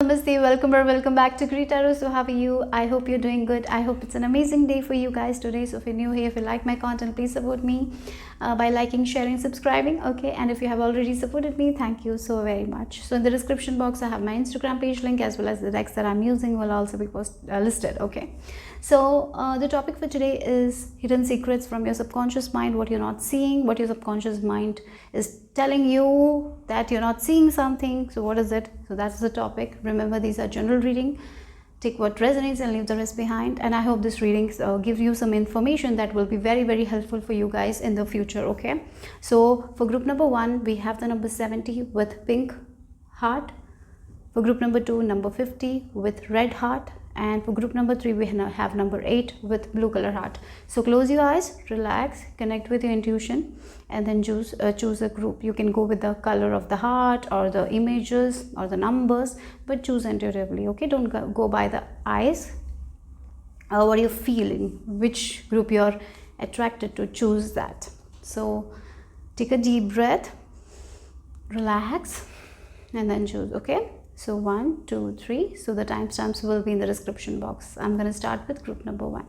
Namaste, welcome or welcome back to greetarot. So how are you? I hope you're doing good. I hope it's an amazing day for you guys today. So if you're new here, if you like my content, please support me by liking, sharing, subscribing. Okay, and if you have already supported me, thank you so very much. So in the description box, I have my Instagram page link as well as the decks that I'm using will also be listed. Okay, so the topic for today is hidden secrets from your subconscious mind, what you're not seeing, what your subconscious mind is telling you that you're not seeing something. So what is it? So that's the topic. Remember, these are general reading. Take what resonates and leave the rest behind. And I hope this reading gives you some information that will be very, very helpful for you guys in the future. Okay, so for group number 1, we have the number 70 with pink heart. For group number 2, number 50 with red heart. And for group number 3, we have number 8 with blue color heart. So close your eyes, relax, connect with your intuition, and then choose a group. You can go with the color of the heart or the images or the numbers, but choose intuitively. Okay, don't go by the eyes. What are you feeling? Which group you're attracted to? Choose that. So take a deep breath, relax, and then choose. Okay. So 1, 2, 3. So the timestamps will be in the description box. I'm going to start with group number 1.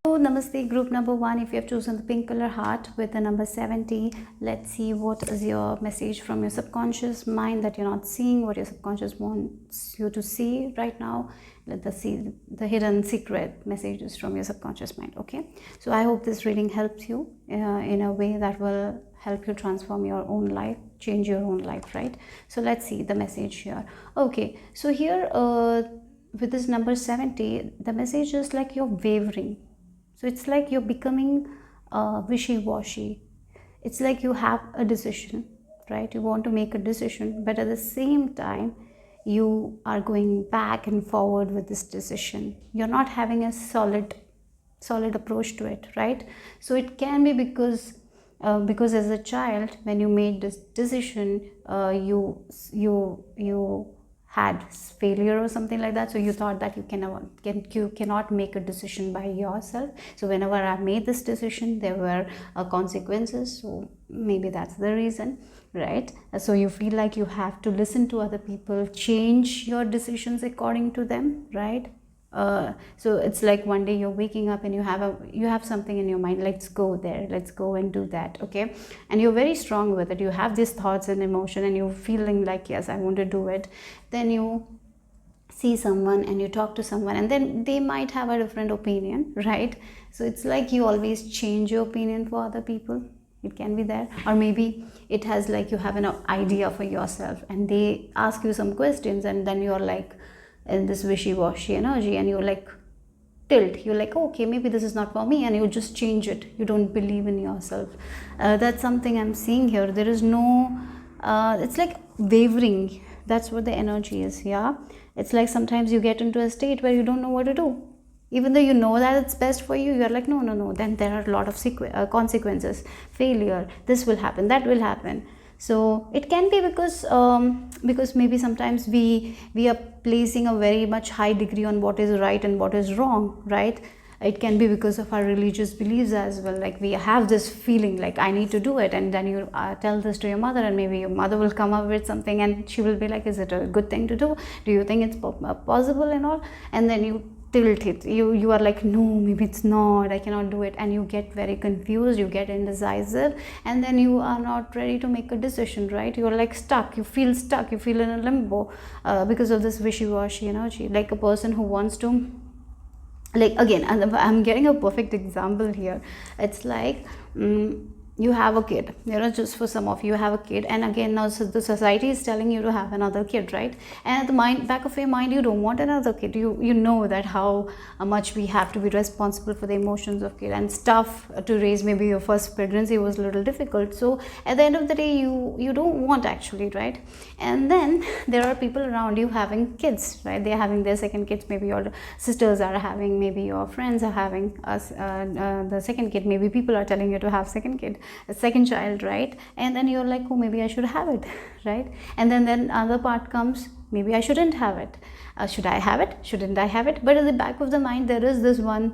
So namaste, group number 1. If you have chosen the pink color heart with the number 70, let's see what is your message from your subconscious mind that you're not seeing, what your subconscious wants you to see right now. Let us see the hidden secret messages from your subconscious mind. Okay, so I hope this reading helps you in a way that will help you transform your own life, change your own life, right? So let's see the message here. Okay, so here with this number 70, the message is like you're wavering. So it's like you're becoming wishy-washy. It's like you have a decision, right? You want to make a decision, but at the same time you are going back and forward with this decision. You're not having a solid approach to it, right? So it can be because as a child, when you made this decision, you had failure or something like that. So you thought that you cannot make a decision by yourself. So whenever I made this decision, there were consequences. So maybe that's the reason, right? So you feel like you have to listen to other people, change your decisions according to them, right? So it's like one day you're waking up and you have something in your mind, let's go there, let's go and do that. Okay, and you're very strong with it. You have these thoughts and emotion and you're feeling like, yes, I want to do it. Then you see someone and you talk to someone and then they might have a different opinion, right? So it's like you always change your opinion for other people. It can be there, or maybe it has like you have an idea for yourself and they ask you some questions and then you're like in this wishy-washy energy and you're like you're like, okay, maybe this is not for me, and you just change it. You don't believe in yourself. That's something I'm seeing here. There is no it's like wavering. That's what the energy is. Yeah, it's like sometimes you get into a state where you don't know what to do, even though you know that it's best for you. You're like, no, then there are a lot of consequences, failure, this will happen, that will happen. So it can be because maybe sometimes we are placing a very much high degree on what is right and what is wrong, right? It can be because of our religious beliefs as well. Like we have this feeling like I need to do it, and then you tell this to your mother, and maybe your mother will come up with something and she will be like, is it a good thing to do? Do you think it's possible and all? And then you tilt it. You are like, no, maybe it's not, I cannot do it, and you get very confused, you get indecisive, and then you are not ready to make a decision, right? You're like stuck, you feel in a limbo because of this wishy-washy energy. Like a person who wants to, like, again, I'm getting a perfect example here. It's like you have a kid, just for some of you have a kid, and again now the society is telling you to have another kid, right? And at the back of your mind, you don't want another kid. You know that how much we have to be responsible for the emotions of kid and stuff to raise. Maybe your first pregnancy was a little difficult, so at the end of the day you don't want, actually, right? And then there are people around you having kids, right? They're having their second kids. Maybe your sisters are having, maybe your friends are having the second kid. Maybe people are telling you to have second kid, a second child, right? And then you're like, oh, maybe I should have it, right? And then other part comes, maybe I shouldn't have it. Should I have it? Shouldn't I have it? But at the back of the mind, there is this one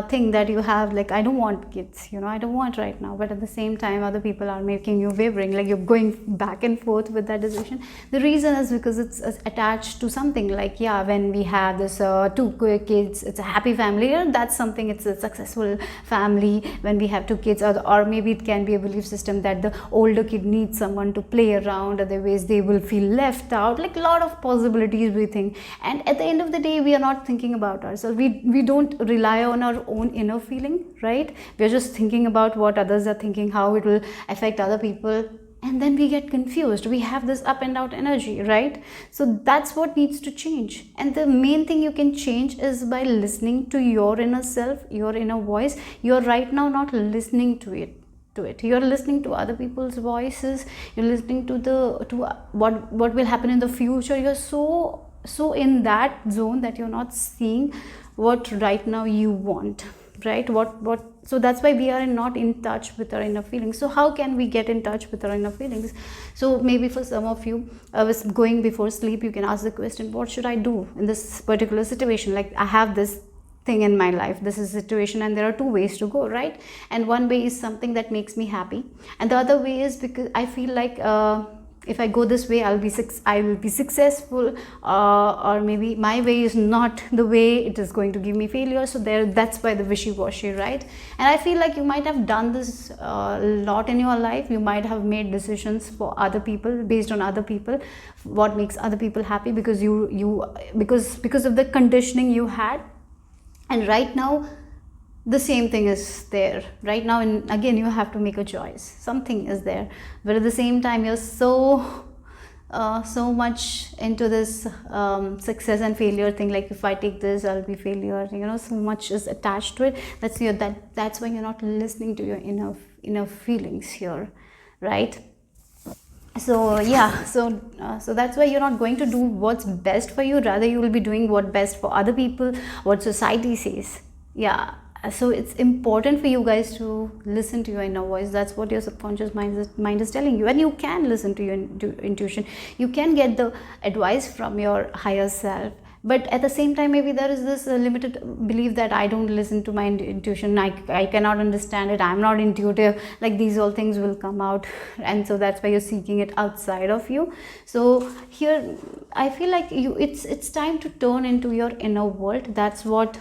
thing that you have, like, I don't want kids, I don't want right now. But at the same time, other people are making you wavering, like you're going back and forth with that decision. The reason is because it's attached to something, like, yeah, when we have this 2 kids, it's a happy family. That's something, it's a successful family when we have 2 kids. Or maybe it can be a belief system that the older kid needs someone to play around, otherwise they will feel left out. Like, a lot of possibilities we think. And at the end of the day, we are not thinking about ourselves. We don't rely on our own inner feeling, right? We're just thinking about what others are thinking, how it will affect other people. And then we get confused. We have this up and out energy, right? So that's what needs to change. And the main thing you can change is by listening to your inner self, your inner voice. You're right now not listening to it. You're listening to other people's voices. You're listening to what will happen in the future. You're so in that zone that you're not seeing what right now you want, right? So that's why we are not in touch with our inner feelings. So how can we get in touch with our inner feelings? So maybe for some of you, going before sleep, you can ask the question, what should I do in this particular situation? Like, I have this thing in my life, this is a situation, and there are 2 ways to go, right? And one way is something that makes me happy, and the other way is because I feel like if I go this way, I will be successful, or maybe my way is not the way, it is going to give me failure. So that's why the wishy-washy, right? And I feel like you might have done this a lot in your life. You might have made decisions for other people, based on other people, what makes other people happy, because because of the conditioning you had. And right now the same thing is there right now, and again you have to make a choice. Something is there, but at the same time you're so much into this success and failure thing, like, if I take this, I'll be failure, so much is attached to it. That's why you're not listening to your inner feelings here, right? So yeah, so that's why you're not going to do what's best for you. Rather, you will be doing what's best for other people, what society says. Yeah, so it's important for you guys to listen to your inner voice. That's what your subconscious mind is telling you. And you can listen to your intuition. You can get the advice from your higher self. But at the same time, maybe there is this limited belief that I don't listen to my intuition, I cannot understand it, I'm not intuitive, like these all things will come out. And so that's why you're seeking it outside of you. So here I feel like it's time to turn into your inner world. That's what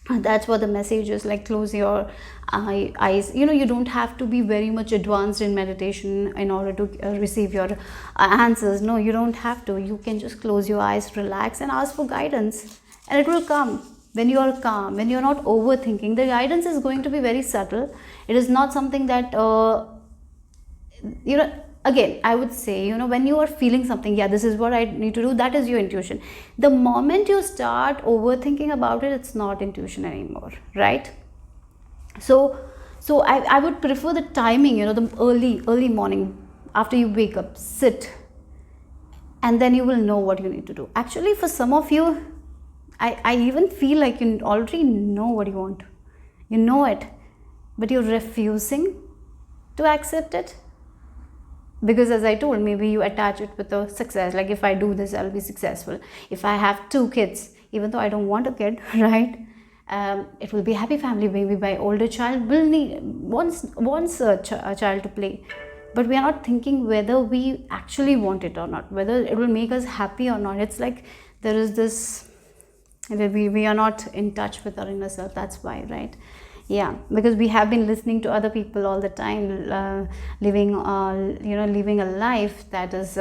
the message is. Like, close your eyes. You don't have to be very much advanced in meditation in order to receive your answers. No, you don't have to. You can just close your eyes, relax, and ask for guidance, and it will come. When you are calm, when you're not overthinking, the guidance is going to be very subtle. It is not something that again, I would say, when you are feeling something, yeah, this is what I need to do, that is your intuition. The moment you start overthinking about it, it's not intuition anymore, right? So I would prefer the timing, the early morning, after you wake up, sit, and then you will know what you need to do. Actually, for some of you, I even feel like you already know what you want. You know it, but you're refusing to accept it. Because, as I told, maybe you attach it with a success. Like, if I do this, I'll be successful. If I have 2 kids, even though I don't want a kid, right? It will be a happy family. Maybe my older child wants a child to play. But we are not thinking whether we actually want it or not, whether it will make us happy or not. It's like there is this, we are not in touch with our inner self. That's why, right? Yeah, because we have been listening to other people all the time, living a life that is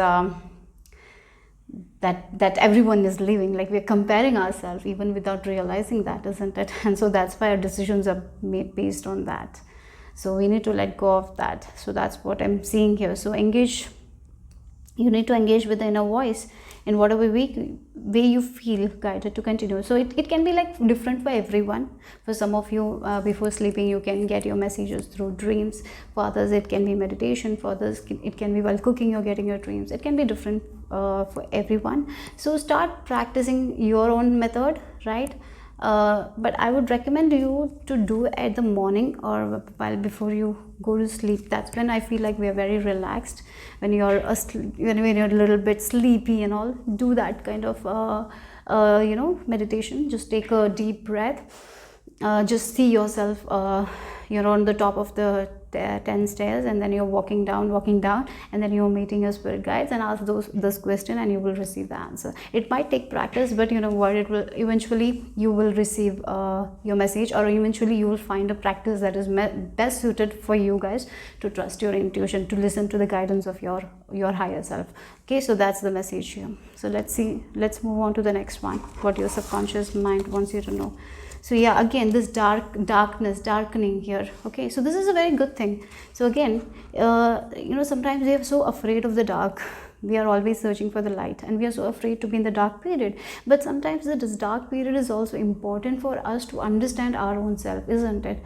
that everyone is living. Like, we're comparing ourselves even without realizing that, isn't it? And so that's why our decisions are made based on that. So we need to let go of that. So that's what I'm seeing here. So you need to engage with the inner voice in whatever way you feel guided to continue. So it can be like different for everyone. For some of you, before sleeping, you can get your messages through dreams. For others, it can be meditation. For others, it can be while cooking, you're getting your dreams. It can be different for everyone. So start practicing your own method, right? But I would recommend you to do it at the morning or while before you go to sleep. That's when I feel like we are very relaxed. When you're asleep, when you're a little bit sleepy and all, do that kind of meditation. Just take a deep breath. Just see yourself, you're on the top of the 10 stairs, and then you're walking down, and then you're meeting your spirit guides, and ask this question, and you will receive the answer. It might take practice, but you know what, it will eventually, you will receive your message, or eventually you will find a practice that is best suited for you guys to trust your intuition, to listen to the guidance of your higher self. Okay, so that's the message here. So let's move on to the next one, what your subconscious mind wants you to know. So yeah, again, this darkening here. Okay, so this is a very good thing. So again, sometimes we are so afraid of the dark. We are always searching for the light, and we are so afraid to be in the dark period. But sometimes this dark period is also important for us to understand our own self, isn't it?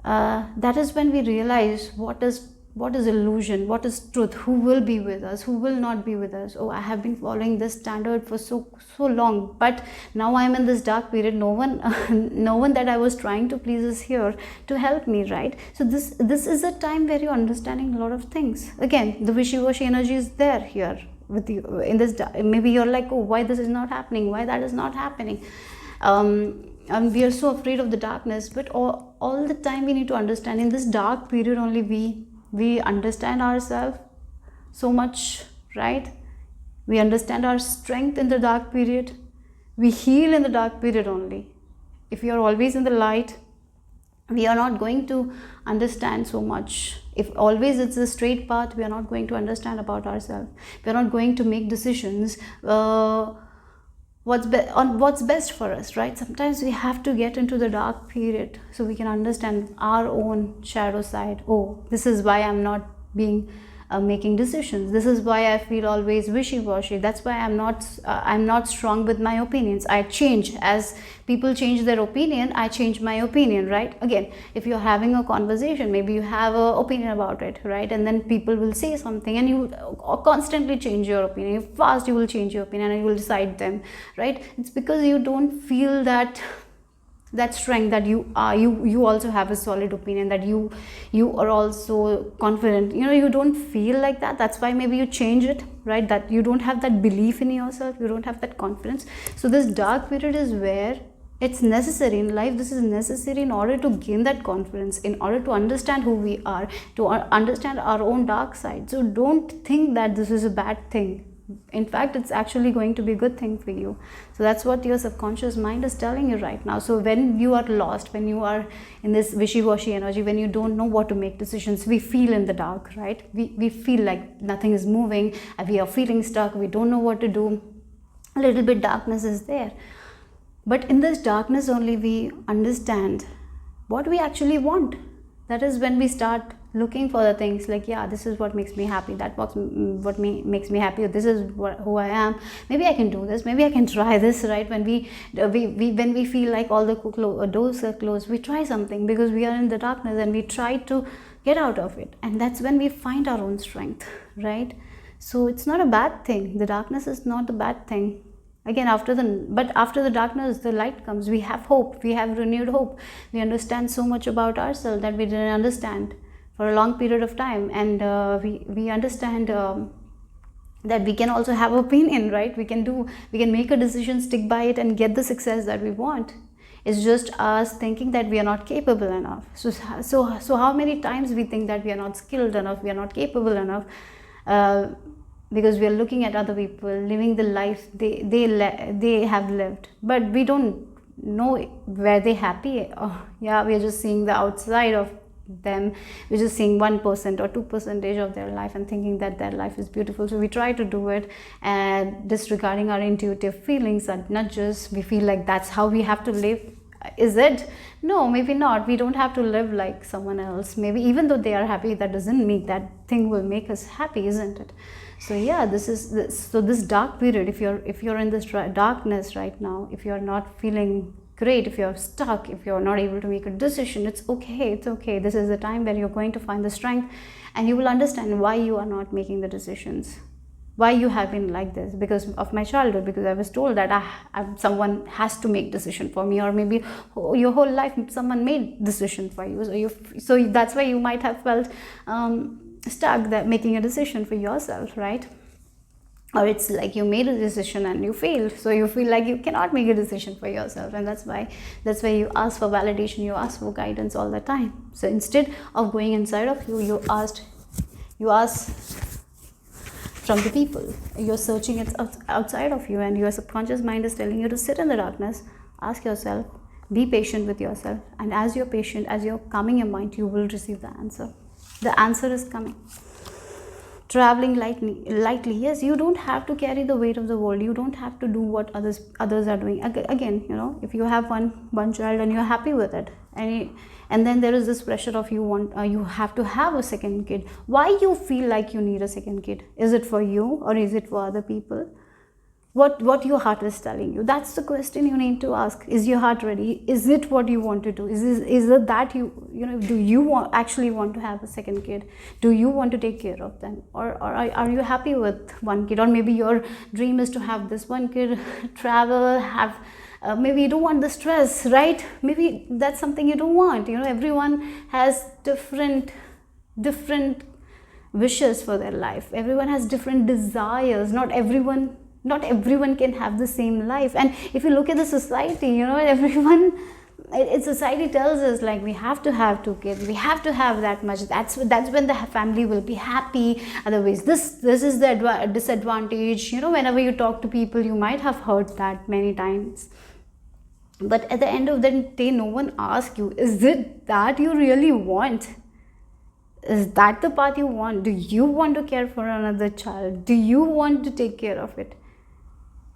That is when we realize what is illusion, what is truth, who will be with us, who will not be with us. Oh, I have been following this standard for so long, but now I am in this dark period. No one that I was trying to please is here to help me, right? So this is a time where you're understanding a lot of things. Again, the wishy-washy energy is there here with you in this. Maybe you're like, oh, why this is not happening, why that is not happening. And we are so afraid of the darkness, but all the time we need to understand, in this dark period only we understand ourselves so much, right? We understand our strength in the dark period. We heal in the dark period only. If you are always in the light, we are not going to understand so much. If always it's a straight path, we are not going to understand about ourselves. We are not going to make decisions on what's best for us, right? Sometimes we have to get into the dark period so we can understand our own shadow side. Oh, this is why I'm not making decisions. This is why I feel always wishy-washy. That's why I'm not strong with my opinions. I change as people change their opinion. I change my opinion, right? Again, if you're having a conversation, maybe you have an opinion about it, right? And then people will say something, and you constantly change your opinion. Fast, you will change your opinion and you will decide them, right? It's because you don't feel that strength, that you also have a solid opinion, that you are also confident. You don't feel like that. That's why maybe you change it, right? That you don't have that belief in yourself, you don't have that confidence. So this dark period is where it's necessary in life. This is necessary in order to gain that confidence, in order to understand who we are, to understand our own dark side. So don't think that this is a bad thing. In fact, it's actually going to be a good thing for you. So that's what your subconscious mind is telling you right now. So when you are lost, when you are in this wishy-washy energy, when you don't know what to make decisions, we feel in the dark, right? We feel like nothing is moving, we are feeling stuck, we don't know what to do. A little bit darkness is there. But in this darkness only we understand what we actually want. That is when we start looking for the things like, yeah, this is what makes me happy, that makes me happy, this is who I am, maybe I can do this, maybe I can try this, right? When we feel like all the doors are closed, we try something because we are in the darkness, and we try to get out of it, and that's when we find our own strength, right? So it's not a bad thing. The darkness is not a bad thing. Again, after the darkness, the light comes. We have hope. We have renewed hope. We understand so much about ourselves that we didn't understand for a long period of time, and we understand that we can also have opinion, right? We can make a decision, stick by it, and get the success that we want. It's just us thinking that we are not capable enough. So how many times we think that we are not skilled enough, we are not capable enough, because we are looking at other people living the life they have lived, but we don't know where they're happy. Yeah, we are just seeing the outside of them. We're just seeing 1% or 2% of their life and thinking that their life is beautiful. So we try to do it, and disregarding our intuitive feelings and nudges. We feel like that's how we have to live. Is it? No, maybe not. We don't have to live like someone else. Maybe even though they are happy, that doesn't mean that thing will make us happy, isn't it? So yeah, this dark period, if you're in this darkness right now, if you're not feeling great, if you're stuck, if you're not able to make a decision, it's okay. This is the time where you're going to find the strength, and you will understand why you are not making the decisions. why you have been like this? Because of my childhood, because I was told that someone has to make decision for me, or maybe your whole life someone made decision for you, so that's why you might have felt stuck, that making a decision for yourself, right? Or it's like you made a decision and you failed, so you feel like you cannot make a decision for yourself, and that's why you ask for validation, you ask for guidance all the time. So instead of going inside of you, you ask from the people. You're searching it outside of you, and your subconscious mind is telling you to sit in the darkness, ask yourself, be patient with yourself, and as you're patient, as you're calming your mind, you will receive the answer. The answer is coming. Traveling lightly, yes, you don't have to carry the weight of the world, you don't have to do what others are doing. Again, you know, if you have one child and you're happy with it, and then there is this pressure of you have to have a second kid. Why you feel like you need a second kid? Is it for you, or is it for other people? What your heart is telling you, that's the question you need to ask. Is your heart ready? Is it what you want to do? Is it that you know, do you actually want to have a second kid? Do you want to take care of them, or are you happy with one kid? Or maybe your dream is to have this one kid, travel, have maybe you don't want the stress, right? Maybe that's something you don't want. You know, everyone has different wishes for their life. Everyone has different desires. Not everyone can have the same life. And if you look at the society, you know, society tells us like we have to have 2 kids, we have to have that much. That's when the family will be happy. Otherwise, this is the disadvantage. You know, whenever you talk to people, you might have heard that many times. But at the end of the day, no one asks you, is it that you really want? Is that the path you want? Do you want to care for another child? Do you want to take care of it?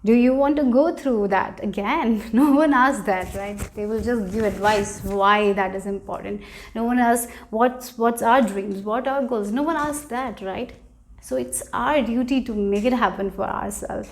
Do you want to go through that again? No one asks that, right? They will just give advice why that is important. No one asks what's our dreams, what are our goals. No one asks that, right? So it's our duty to make it happen for ourselves.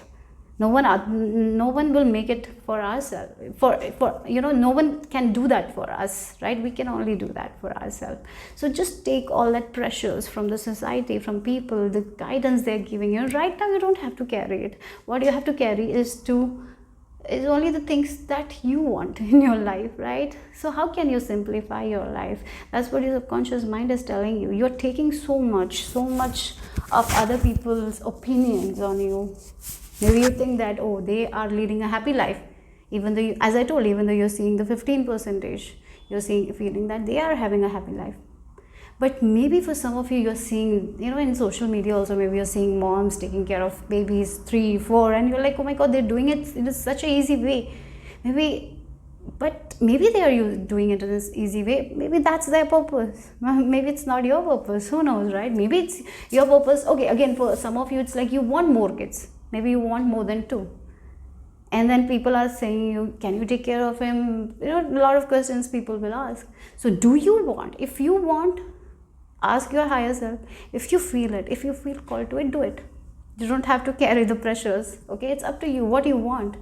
No one will make it for ourselves. For you know, no one can do that for us, right? We can only do that for ourselves. So just take all that pressures from the society, from people, the guidance they're giving you. Right now, you don't have to carry it. What you have to carry is only the things that you want in your life, right? So how can you simplify your life? That's what your subconscious mind is telling you. You're taking so much of other people's opinions on you. Maybe you think that, oh, they are leading a happy life, even though as I told, even though you're seeing the 15%, you're feeling that they are having a happy life. But maybe for some of you, you're seeing, you know, in social media also, maybe you're seeing moms taking care of babies 3, 4, and you're like, oh my god, they're doing it in such an easy way. Maybe they are doing it in this easy way. Maybe that's their purpose. Maybe it's not your purpose. Who knows, right? Maybe it's your purpose. Okay, again, for some of you, it's like you want more kids. Maybe you want more than 2. And then people are saying, you, can you take care of him? You know, a lot of questions people will ask. So do you want? If you want, ask your higher self. If you feel it, if you feel called to it, do it. You don't have to carry the pressures. Okay, it's up to you what you want.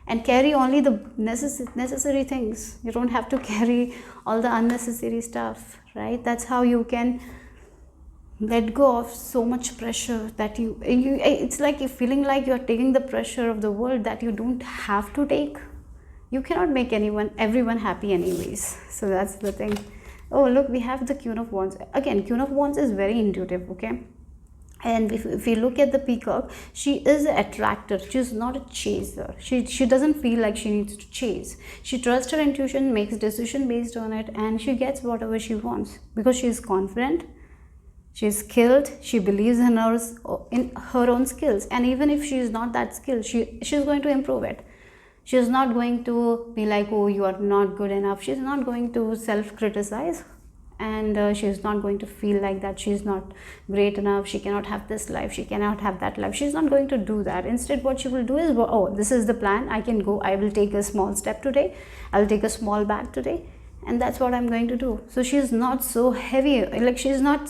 And carry only the necessary things. You don't have to carry all the unnecessary stuff, right? That's how you can let go of so much pressure that you it's like you're feeling like you're taking the pressure of the world that you don't have to take. You cannot make everyone happy anyways. So that's the thing. Oh, look, we have the Queen of Wands. Again, Queen of Wands is very intuitive, okay? And if you look at the peacock, she is an attractor. She's not a chaser. She doesn't feel like she needs to chase. She trusts her intuition, makes decision based on it, and she gets whatever she wants because she is confident. She's skilled. She believes in her own skills, and even if she is not that skilled, she's going to improve it. She's not going to be like, oh, you are not good enough. She's not going to self-criticize, and she's not going to feel like that she's not great enough. She cannot have this life. She cannot have that life. She's not going to do that. Instead, what she will do is, oh, this is the plan. I can go. I will take a small step today. I'll take a small bag today, and that's what I'm going to do. So she's not so heavy. Like she's not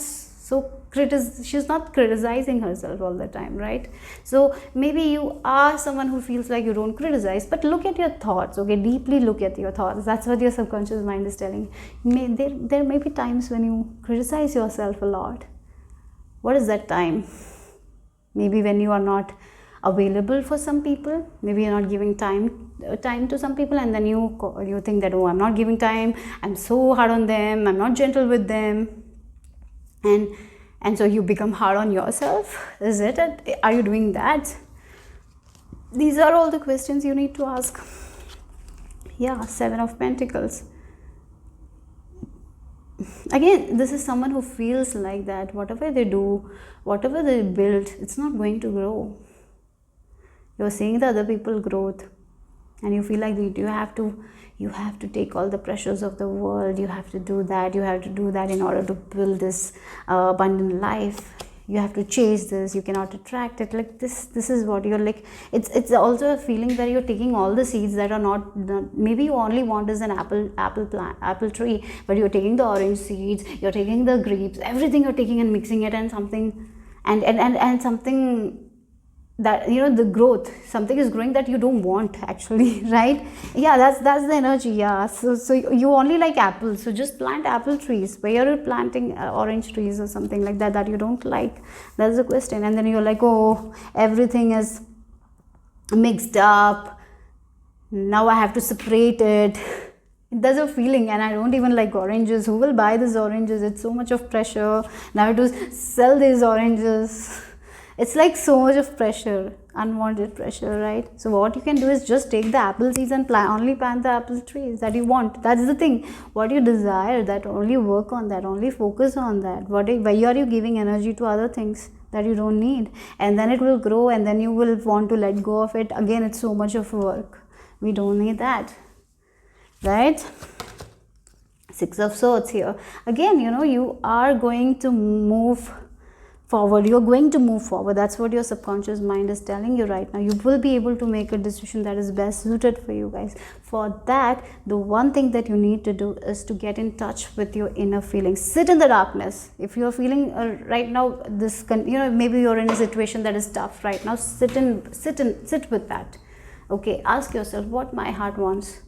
criticizing herself all the time, right? So maybe you are someone who feels like you don't criticize, but look at your thoughts, okay? Deeply look at your thoughts. That's what your subconscious mind is telling. There may be times when you criticize yourself a lot. What is that time? maybe when you are not available for some people, maybe you're not giving time to some people, and then you think that, oh, I'm not giving time, I'm so hard on them, I'm not gentle with them, and so you become hard on yourself. Is it? Are you doing that? These are all the questions you need to ask. Yeah, 7 of Pentacles. Again, this is someone who feels like that whatever they do, whatever they build, it's not going to grow. You're seeing the other people growth, and you feel like you have to take all the pressures of the world, you have to do that in order to build this abundant life. You have to chase this, you cannot attract it. Like this is what you're like. It's also a feeling where you're taking all the seeds that are not, maybe you only want is an apple tree, but you're taking the orange seeds, you're taking the grapes, everything you're taking and mixing it, and something and something that, you know, the growth, something is growing that you don't want actually, right? Yeah, that's the energy. Yeah, so you only like apples, so just plant apple trees. Where you're planting orange trees or something like that you don't like. That's the question. And then you're like, oh, everything is mixed up, now I have to separate it. There's a feeling, and I don't even like oranges. Who will buy these oranges? It's so much of pressure now to sell these oranges. It's like so much of pressure, unwanted pressure, right? So what you can do is just take the apple seeds and only plant the apple trees that you want. That's the thing. What you desire, that only work on that, only focus on that. Why are you giving energy to other things that you don't need? And then it will grow, and then you will want to let go of it. Again, it's so much of work. We don't need that, right? 6 of Swords here. Again, you know, you are going to move forward. You're going to move forward. That's what your subconscious mind is telling you right now. You will be able to make a decision that is best suited for you guys. For that, the one thing that you need to do is to get in touch with your inner feelings. Sit in the darkness. If you're feeling right now maybe you're in a situation that is tough right now, sit with that. Okay, ask yourself what my heart wants.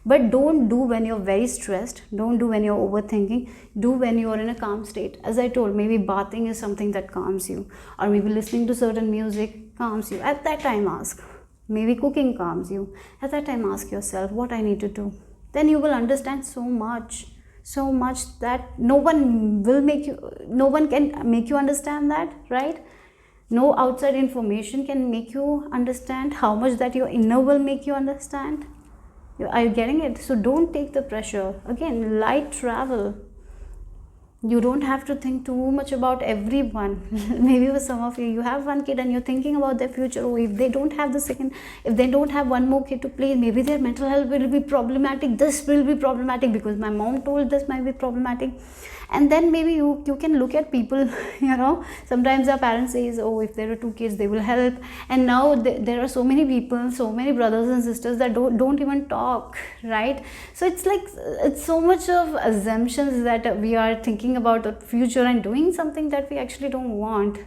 But don't do when you're very stressed. Don't do when you're overthinking. Do when you're in a calm state. As I told, maybe bathing is something that calms you, or maybe listening to certain music calms you. At that time, ask. Maybe cooking calms you. At that time, ask yourself what I need to do. Then you will understand so much that no one can make you understand that, right? No outside information can make you understand how much that your inner will make you understand. Are you getting it? So don't take the pressure. Again, light travel. You don't have to think too much about everyone. Maybe for some of you have one kid and you're thinking about their future. Oh, if they don't have if they don't have one more kid to play, maybe their mental health will be problematic. This will be problematic because my mom told this might be problematic. And then maybe you can look at people, you know, sometimes our parents says, oh, if there are 2 kids, they will help. And now there are so many people, so many brothers and sisters that don't even talk, right? So it's like, it's so much of assumptions that we are thinking about the future and doing something that we actually don't want.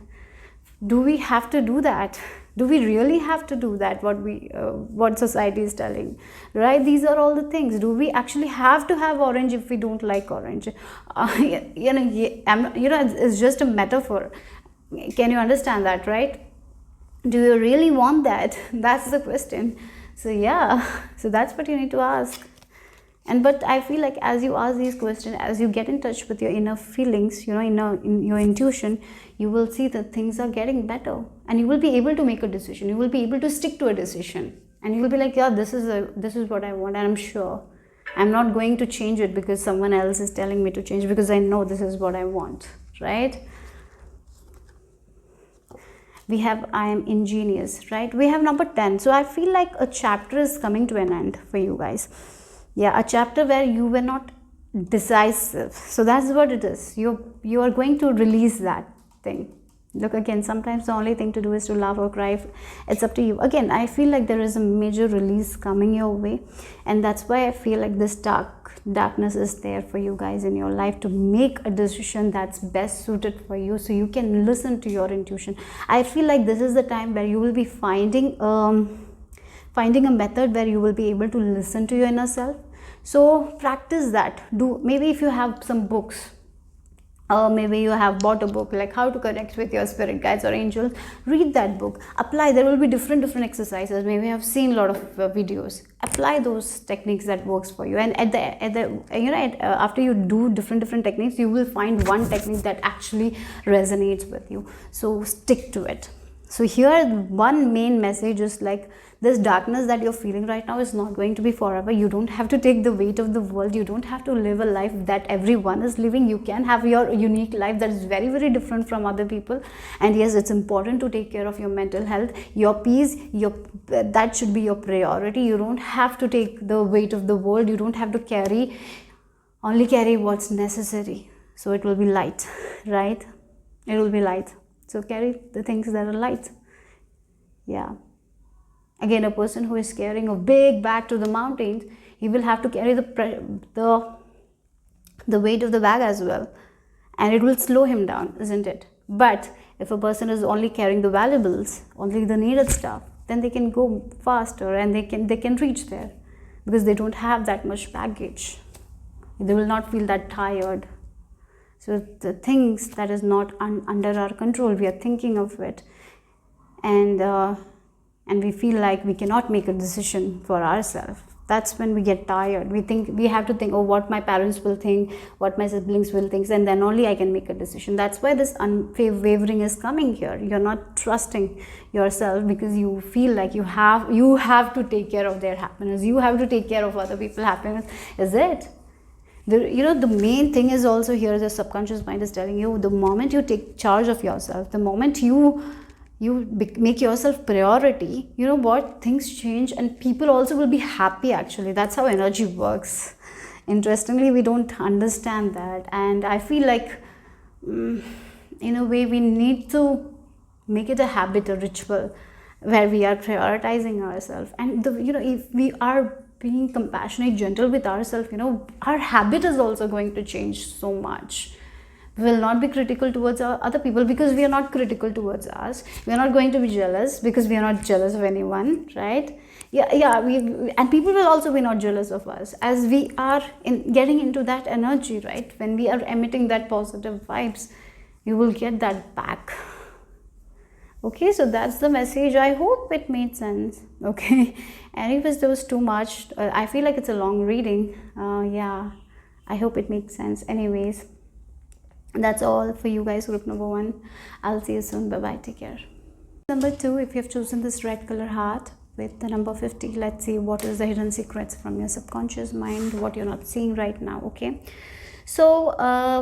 Do we have to do that? Do we really have to do that? What society is telling, right? These are all the things. Do we actually have to have orange if we don't like orange? It's just a metaphor. Can you understand that, right? Do you really want that? That's the question. So yeah, so that's what you need to ask. But I feel like as you ask these questions, as you get in touch with your inner feelings, you know, in your intuition, you will see that things are getting better, and you will be able to make a decision. You will be able to stick to a decision, and you will be like, yeah, this is what I want, and I'm sure I'm not going to change it because someone else is telling me to change, because I know this is what I want, right? We have I am ingenious, right? We have number 10. So I feel like a chapter is coming to an end for you guys. Yeah, a chapter where you were not decisive. So that's what it is. You are going to release that thing. Look, again, sometimes the only thing to do is to laugh or cry. It's up to you. Again, I feel like there is a major release coming your way, and that's why I feel like this darkness is there for you guys in your life to make a decision that's best suited for you, so you can listen to your intuition. I feel like this is the time where you will be finding a method where you will be able to listen to your inner self. So practice that. Maybe if you have some books, or maybe you have bought a book like how to connect with your spirit guides or angels. Read that book, apply. There will be different exercises. Maybe you have seen a lot of videos. Apply those techniques that works for you, and at the after you do different techniques, you will find one technique that actually resonates with you. So stick to it. So here one main message is like, this darkness that you're feeling right now is not going to be forever. You don't have to take the weight of the world. You don't have to live a life that everyone is living. You can have your unique life that is very different from other people. And yes, it's important to take care of your mental health, your peace, that should be your priority. You don't have to take the weight of the world. You don't have to only carry what's necessary. So it will be light, right? It will be light. So carry the things that are light. Yeah. Again, a person who is carrying a big bag to the mountains, he will have to carry the weight of the bag as well, and it will slow him down, isn't it? But if a person is only carrying the valuables, only the needed stuff, then they can go faster and they can reach there, because they don't have that much baggage. They will not feel that tired. So the things that is not under our control, we are thinking of it, and we feel like we cannot make a decision for ourselves. That's when we get tired. We have to think, oh, what my parents will think, what my siblings will think, and then only I can make a decision. That's why this unwavering is coming here. You're not trusting yourself because you feel like you have to take care of their happiness. You have to take care of other people's happiness. Is it? The main thing is also here, the subconscious mind is telling you, the moment you take charge of yourself, the moment you make yourself priority, you know what, things change, and people also will be happy. Actually, that's how energy works. Interestingly, we don't understand that, and I feel like in a way we need to make it a habit, a ritual, where we are prioritizing ourselves. And if we are being compassionate, gentle with ourselves, our habit is also going to change so much. We will not be critical towards other people because we are not critical towards us. We are not going to be jealous because we are not jealous of anyone, right? And people will also be not jealous of us as we are getting into that energy, right? When we are emitting that positive vibes, you will get that back. Okay, so that's the message. I hope it made sense. Okay, anyways, there was too much. I feel like it's a long reading. I hope it makes sense. Anyways, that's all for you guys, group number 1. I'll see you soon. Bye bye, take care. Number 2, if you have chosen this red color heart with the number 50, let's see what is the hidden secrets from your subconscious mind, what you're not seeing right now. Okay, so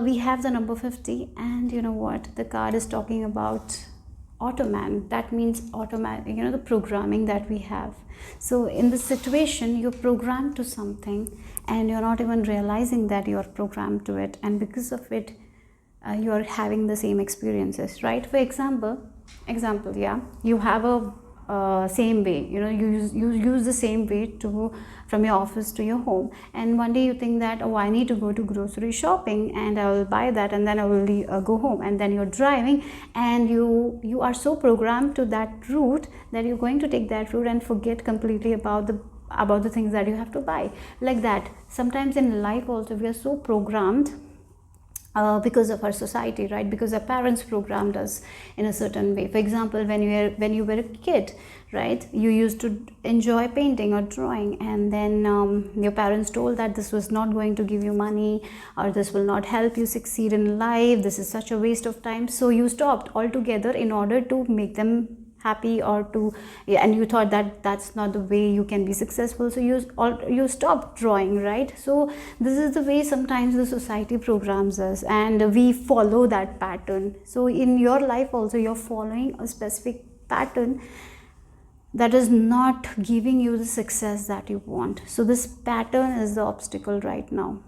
we have the number 50, and you know what, the card is talking about automan. That means automatic, the programming that we have. So in this situation, you're programmed to something and you're not even realizing that you're programmed to it, and because of it you're having the same experiences, right? For example, you have a same way, you use the same way from your office to your home, and one day you think that, oh, I need to go to grocery shopping and I will buy that and then I will go home, and then you're driving and you are so programmed to that route that you're going to take that route and forget completely about the things that you have to buy. Like that, sometimes in life also we are so programmed because of our society, right? Because our parents programmed us in a certain way. For example, when you were a kid, right, you used to enjoy painting or drawing, and then your parents told that this was not going to give you money, or this will not help you succeed in life, this is such a waste of time, so you stopped altogether in order to make them happy, and you thought that that's not the way you can be successful, so you stop drawing, right? So this is the way sometimes the society programs us, and we follow that pattern. So in your life also, you're following a specific pattern that is not giving you the success that you want. So this pattern is the obstacle right now.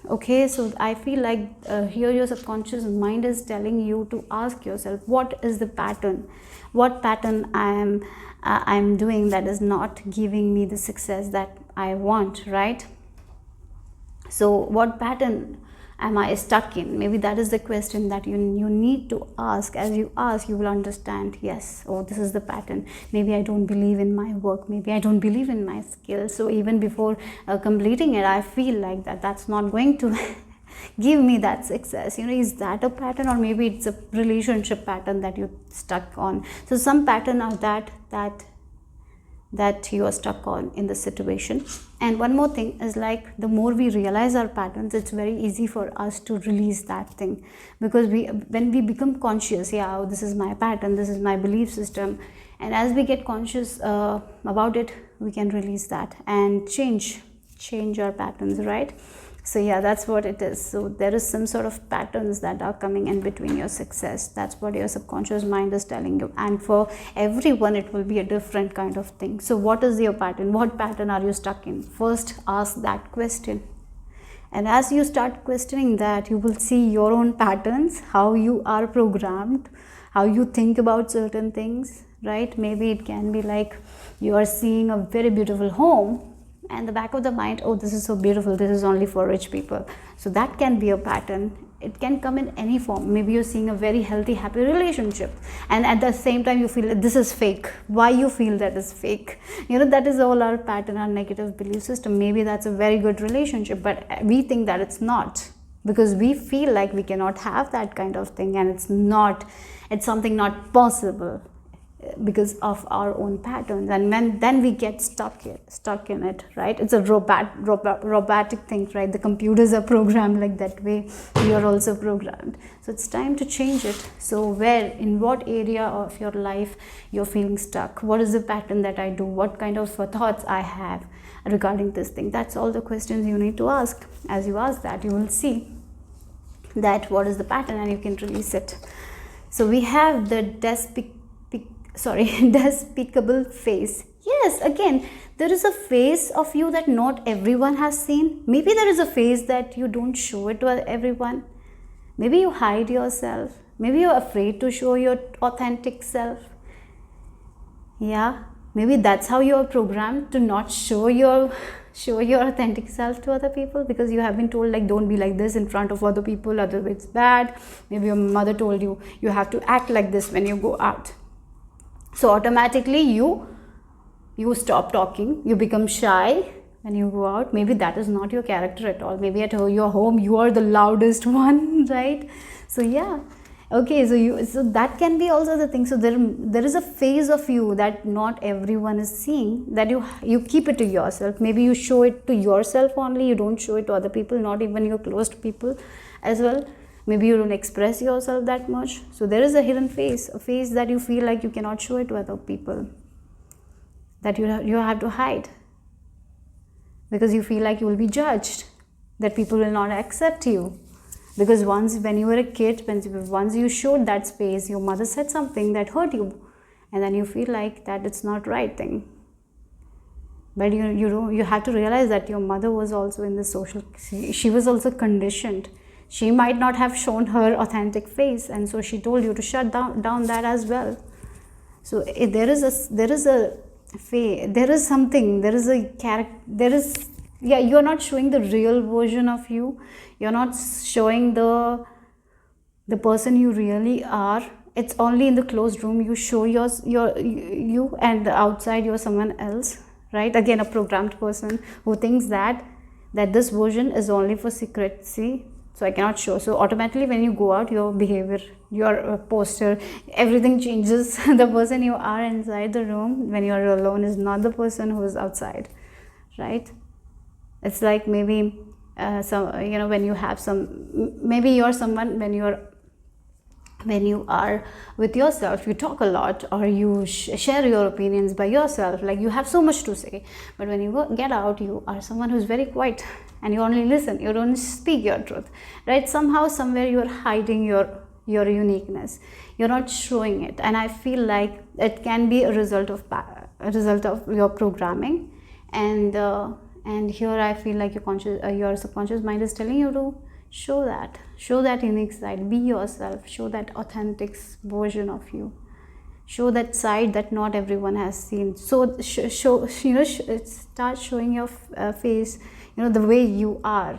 Okay, so I feel like here your subconscious mind is telling you to ask yourself, what is the pattern? What pattern I'm doing that is not giving me the success that I want, right? So what pattern am I stuck in? Maybe that is the question that you need to ask. As you ask, you will understand, yes, oh, this is the pattern. Maybe I don't believe in my work, maybe I don't believe in my skills, so even before completing it, I feel like that's not going to give me that success. Is that a pattern, or maybe it's a relationship pattern that you're stuck on? So some pattern are that you are stuck on in the situation. And one more thing is, like, the more we realize our patterns, it's very easy for us to release that thing, because when we become conscious, yeah, oh, this is my pattern, this is my belief system, and as we get conscious about it, we can release that and change our patterns, right? So yeah, that's what it is. So there is some sort of patterns that are coming in between your success. That's what your subconscious mind is telling you. And for everyone, it will be a different kind of thing. So what is your pattern? What pattern are you stuck in? First, ask that question. And as you start questioning that, you will see your own patterns, how you are programmed, how you think about certain things, right? Maybe it can be like you are seeing a very beautiful home, and the back of the mind, oh, this is so beautiful, this is only for rich people. So that can be a pattern. It can come in any form. Maybe you're seeing a very healthy, happy relationship, and at the same time you feel that this is fake. Why you feel that is fake? That is all our pattern, our negative belief system. Maybe that's a very good relationship, but we think that it's not, because we feel like we cannot have that kind of thing, and it's something not possible, because of our own patterns. And then we get stuck in it, right? It's a robotic thing, right? The computers are programmed like that way. We are also programmed. So it's time to change it. So in what area of your life you're feeling stuck? What is the pattern that I do? What kind of thoughts I have regarding this thing? That's all the questions you need to ask. As you ask that, you will see that what is the pattern, and you can release it. So we have the despicable face. Yes, again, there is a face of you that not everyone has seen. Maybe there is a face that you don't show it to everyone. Maybe you hide yourself. Maybe you're afraid to show your authentic self. Yeah, maybe that's how you're programmed, to not show your authentic self to other people, because you have been told, like, don't be like this in front of other people, otherwise it's bad. Maybe your mother told you have to act like this when you go out. So automatically you stop talking, you become shy when you go out. Maybe that is not your character at all. Maybe at your home you are the loudest one, right? So yeah, okay, so that can be also the thing. So there is a phase of you that not everyone is seeing, that you keep it to yourself. Maybe you show it to yourself only, you don't show it to other people, not even your close people as well. Maybe you don't express yourself that much. So there is a hidden face, a face that you feel like you cannot show it to other people, that you have to hide, because you feel like you will be judged, that people will not accept you. Because when you were a kid, once you showed that space, your mother said something that hurt you, and then you feel like that it's not right thing. But you have to realize that your mother was also in the social, she was also conditioned. She might not have shown her authentic face, and so she told you to shut down that as well. So there is a character, you're not showing the real version of you. You're not showing the person you really are. It's only in the closed room you show you, and outside you're someone else, right? Again, a programmed person who thinks that this version is only for secrecy. So I cannot show. So automatically when you go out, your behavior, your posture, everything changes. The person you are inside the room when you are alone is not the person who is outside, right? It's like maybe when you have maybe you're someone when you are with yourself, you talk a lot, or you share your opinions by yourself, like you have so much to say. But when you get out, you are someone who's very quiet, and you only listen, you don't speak your truth, right? Somehow, somewhere you are hiding your uniqueness. You're not showing it, and I feel like it can be a result of your programming. And here I feel like your subconscious mind is telling you to show that unique side, be yourself, show that authentic version of you, show that side that not everyone has seen. So start showing your face, the way you are.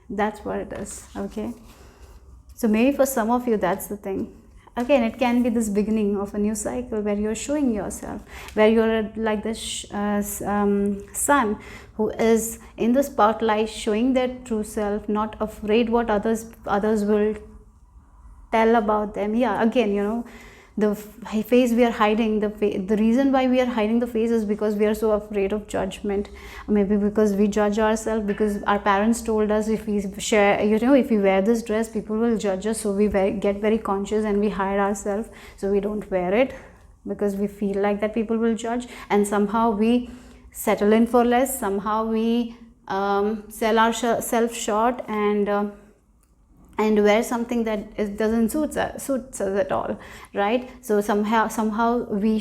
That's what it is. Okay, so maybe for some of you that's the thing. again, it can be this beginning of a new cycle where you're showing yourself, where you're like this sun who is in the spotlight, showing their true self, not afraid what others will tell about them. Yeah, again, you know, the face we are hiding, the reason why we are hiding the face is because we are so afraid of judgment. Maybe because we judge ourselves, because our parents told us if we share, you know, if we wear this dress, people will judge us, so we get very conscious and we hide ourselves, so we don't wear it because we feel like that people will judge. And somehow we settle in for less, somehow we sell ourselves short, and wear something that doesn't suits us at all, right? So somehow we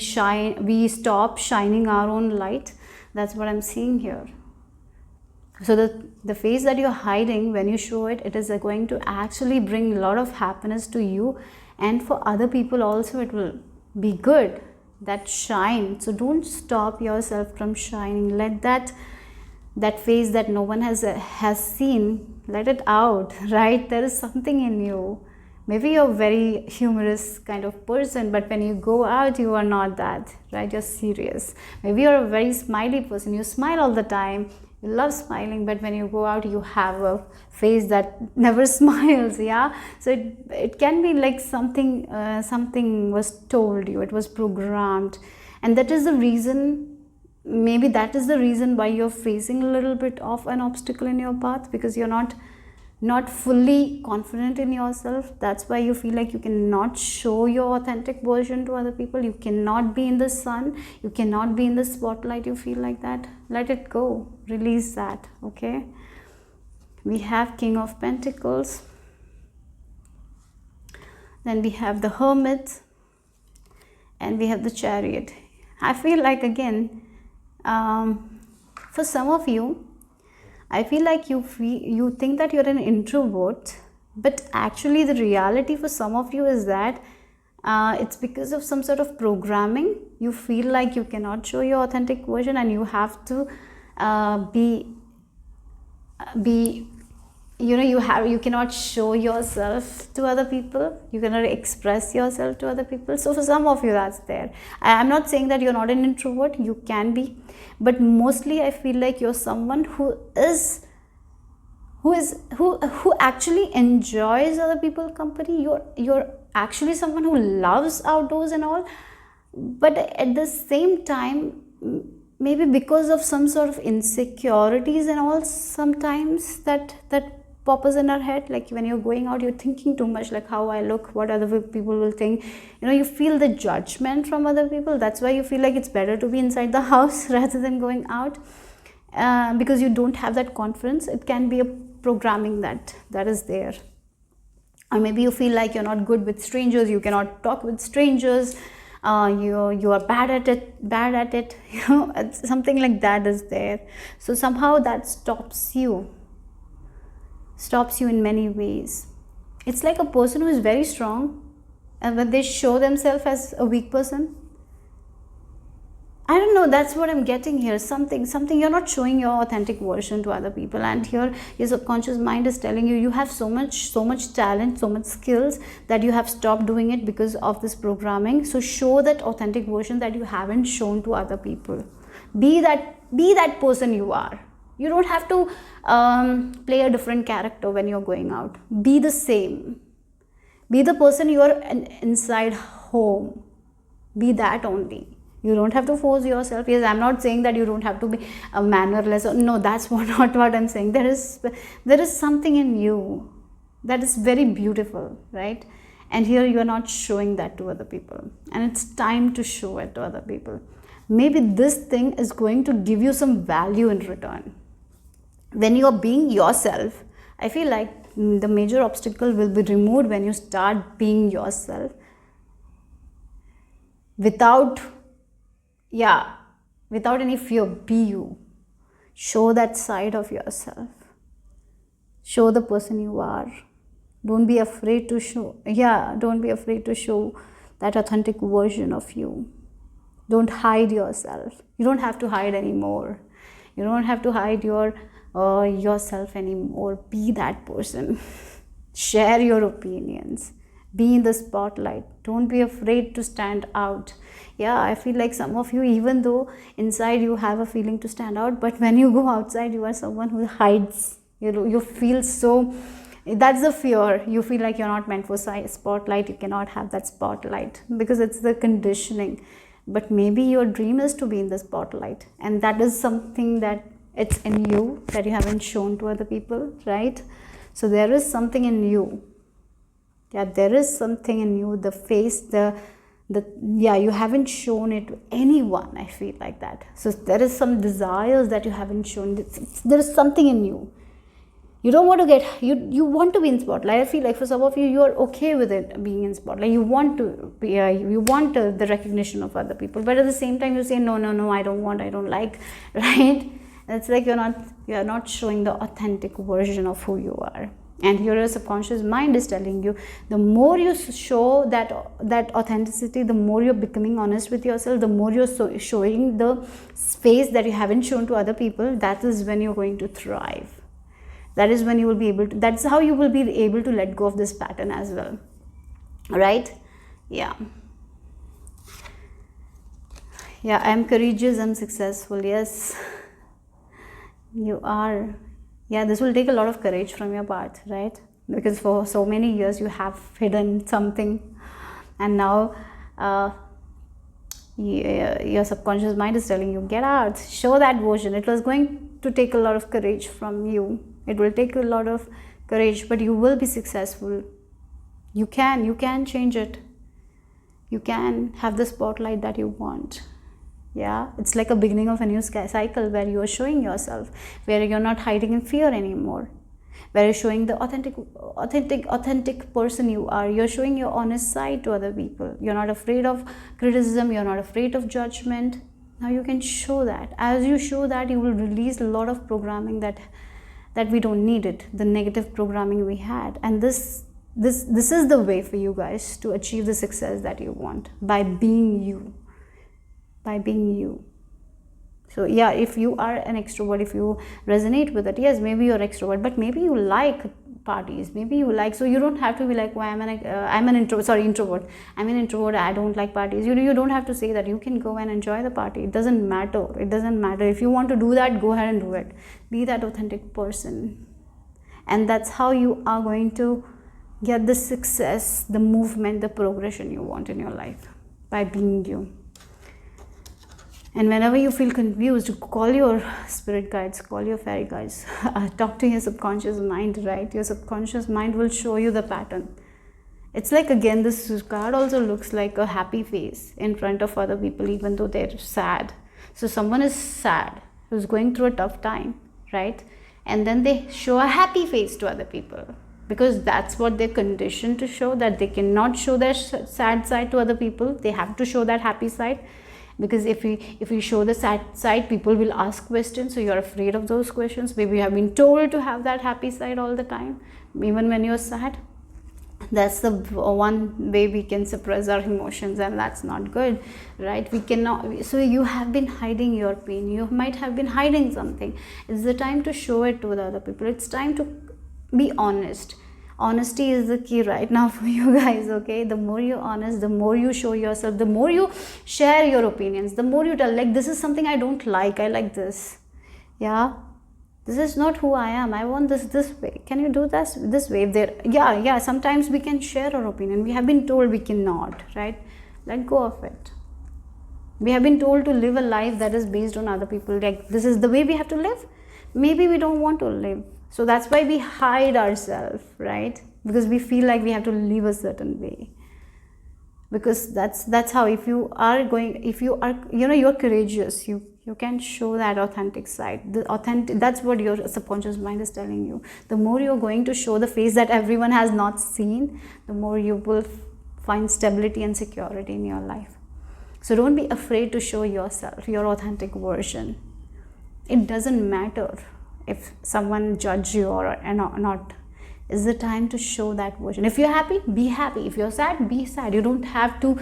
stop shining our own light. That's what I'm seeing here. So the face that you're hiding, when you show it, it is going to actually bring a lot of happiness to you, and for other people also it will be good, that shine. So don't stop yourself from shining. Let that face that no one has seen, let it out, right? There is something in you. Maybe you're a very humorous kind of person, but when you go out, you are not that, right? You're serious. Maybe you're a very smiley person. You smile all the time. You love smiling, but when you go out, you have a face that never smiles. Yeah. So it can be like something was told you. It was programmed, and that is the reason. Maybe that is the reason why you're facing a little bit of an obstacle in your path, because you're not fully confident in yourself. That's why you feel like you cannot show your authentic version to other people. You cannot be in the sun, you cannot be in the spotlight. You feel like that. Let it go, release that. Okay, we have King of Pentacles, then we have the Hermit, and we have the Chariot. I feel like, again, for some of you, I feel like you think that you're an introvert, but actually the reality for some of you is that it's because of some sort of programming. You feel like you cannot show your authentic version, and you have to be you know, you cannot show yourself to other people, you cannot express yourself to other people. So for some of you, that's there. I'm not saying that you're not an introvert, you can be, but mostly I feel like you're someone who actually enjoys other people's company. You're actually someone who loves outdoors and all, but at the same time, maybe because of some sort of insecurities and all, sometimes that pops in our head. Like when you're going out, you're thinking too much, like how I look, what other people will think. You know, you feel the judgment from other people. That's why you feel like it's better to be inside the house rather than going out, because you don't have that confidence. It can be a programming that is there. Or maybe you feel like you're not good with strangers, you cannot talk with strangers, you are bad at it, you know, something like that is there. So somehow that stops you in many ways. It's like a person who is very strong, and when they show themselves as a weak person, I don't know, that's what I'm getting here. Something you're not showing your authentic version to other people, and here your subconscious mind is telling you have so much talent, so much skills, that you have stopped doing it because of this programming. So show that authentic version that you haven't shown to other people. Be that person you are. You don't have to play a different character when you're going out. Be the same. Be the person you are inside home. Be that only. You don't have to force yourself. Yes, I'm not saying that you don't have to be a mannerless. No, that's not what I'm saying. There is something in you that is very beautiful, right? And here you are not showing that to other people. And it's time to show it to other people. Maybe this thing is going to give you some value in return. When you are being yourself, I feel like the major obstacle will be removed when you start being yourself without any fear. Be you. Show that side of yourself. Show the person you are. Don't be afraid to show. Don't be afraid to show that authentic version of you. Don't hide yourself. You don't have to hide anymore. You don't have to hide yourself anymore. Be that person. Share your opinions. Be in the spotlight. Don't be afraid to stand out. Yeah, I feel like some of you, even though inside you have a feeling to stand out, but when you go outside, you are someone who hides. You feel so, that's the fear. You feel like you're not meant for spotlight. You cannot have that spotlight because it's the conditioning. But maybe your dream is to be in the spotlight, and that is something that it's in you that you haven't shown to other people, right? So there is something in you. Yeah, there is something in you, the face, yeah, you haven't shown it to anyone. I feel like that. So there is some desires that you haven't shown. There is something in you. You don't want to get, you want to be in spotlight. I feel like for some of you, you are okay with it being in spotlight. You want to be, you want the recognition of other people, but at the same time you say no, I don't want, I don't like, right? It's like you're not showing the authentic version of who you are. And your subconscious mind is telling you, the more you show that authenticity, the more you're becoming honest with yourself, the more you're showing the space that you haven't shown to other people. That is when you're going to thrive. That is when you will be able to, that's how you will be able to let go of this pattern as well, right? Yeah, I'm courageous, I'm successful. Yes, you are. Yeah, this will take a lot of courage from your part, right? Because for so many years you have hidden something, and now your subconscious mind is telling you, get out, show that version. It was going to take a lot of courage from you. It will take a lot of courage, but you will be successful. You can change it. You can have the spotlight that you want. Yeah, it's like a beginning of a new cycle where you are showing yourself, where you're not hiding in fear anymore, where you're showing the authentic person you are. You're showing your honest side to other people. You're not afraid of criticism. You're not afraid of judgment. Now you can show that. As you show that, you will release a lot of programming that we don't need it, the negative programming we had. And this is the way for you guys to achieve the success that you want, by being you. So yeah, if you are an extrovert, if you resonate with it, yes, maybe you're extrovert, but maybe you like parties, maybe you like, so you don't have to be like, well, I'm an introvert, I'm an introvert, I don't like parties. You don't have to say that. You can go and enjoy the party. It doesn't matter. If you want to do that, go ahead and do it. Be that authentic person, and that's how you are going to get the success, the movement, the progression you want in your life, by being you. And whenever you feel confused, call your spirit guides, call your fairy guides, talk to your subconscious mind, right? Your subconscious mind will show you the pattern. It's like, again, this card also looks like a happy face in front of other people, even though they're sad. So someone is sad, who's going through a tough time, right? And then they show a happy face to other people, because that's what they're conditioned to show, that they cannot show their sad side to other people. They have to show that happy side. Because if you show the sad side, people will ask questions, so you're afraid of those questions. Maybe you have been told to have that happy side all the time, even when you're sad. That's the one way we can suppress our emotions, and that's not good, right? We cannot. So you have been hiding your pain. You might have been hiding something. It's the time to show it to the other people. It's time to be honest. Honesty is the key right now for you guys, okay? The more you're honest, the more you show yourself, the more you share your opinions, the more you tell, like, this is something I don't like, I like this. Yeah, this is not who I am, I want this way. Can you do this way? Yeah, sometimes we can share our opinion. We have been told we cannot, right? Let go of it. We have been told to live a life that is based on other people, like, this is the way we have to live. Maybe we don't want to live. So that's why we hide ourselves, right? Because we feel like we have to live a certain way. Because that's how, if you are, you're courageous, you can show that authentic side. That's what your subconscious mind is telling you. The more you're going to show the face that everyone has not seen, the more you will find stability and security in your life. So don't be afraid to show yourself, your authentic version. It doesn't matter if someone judge you or not. It's the time to show that version. If you're happy, be happy. If you're sad, be sad. You don't have to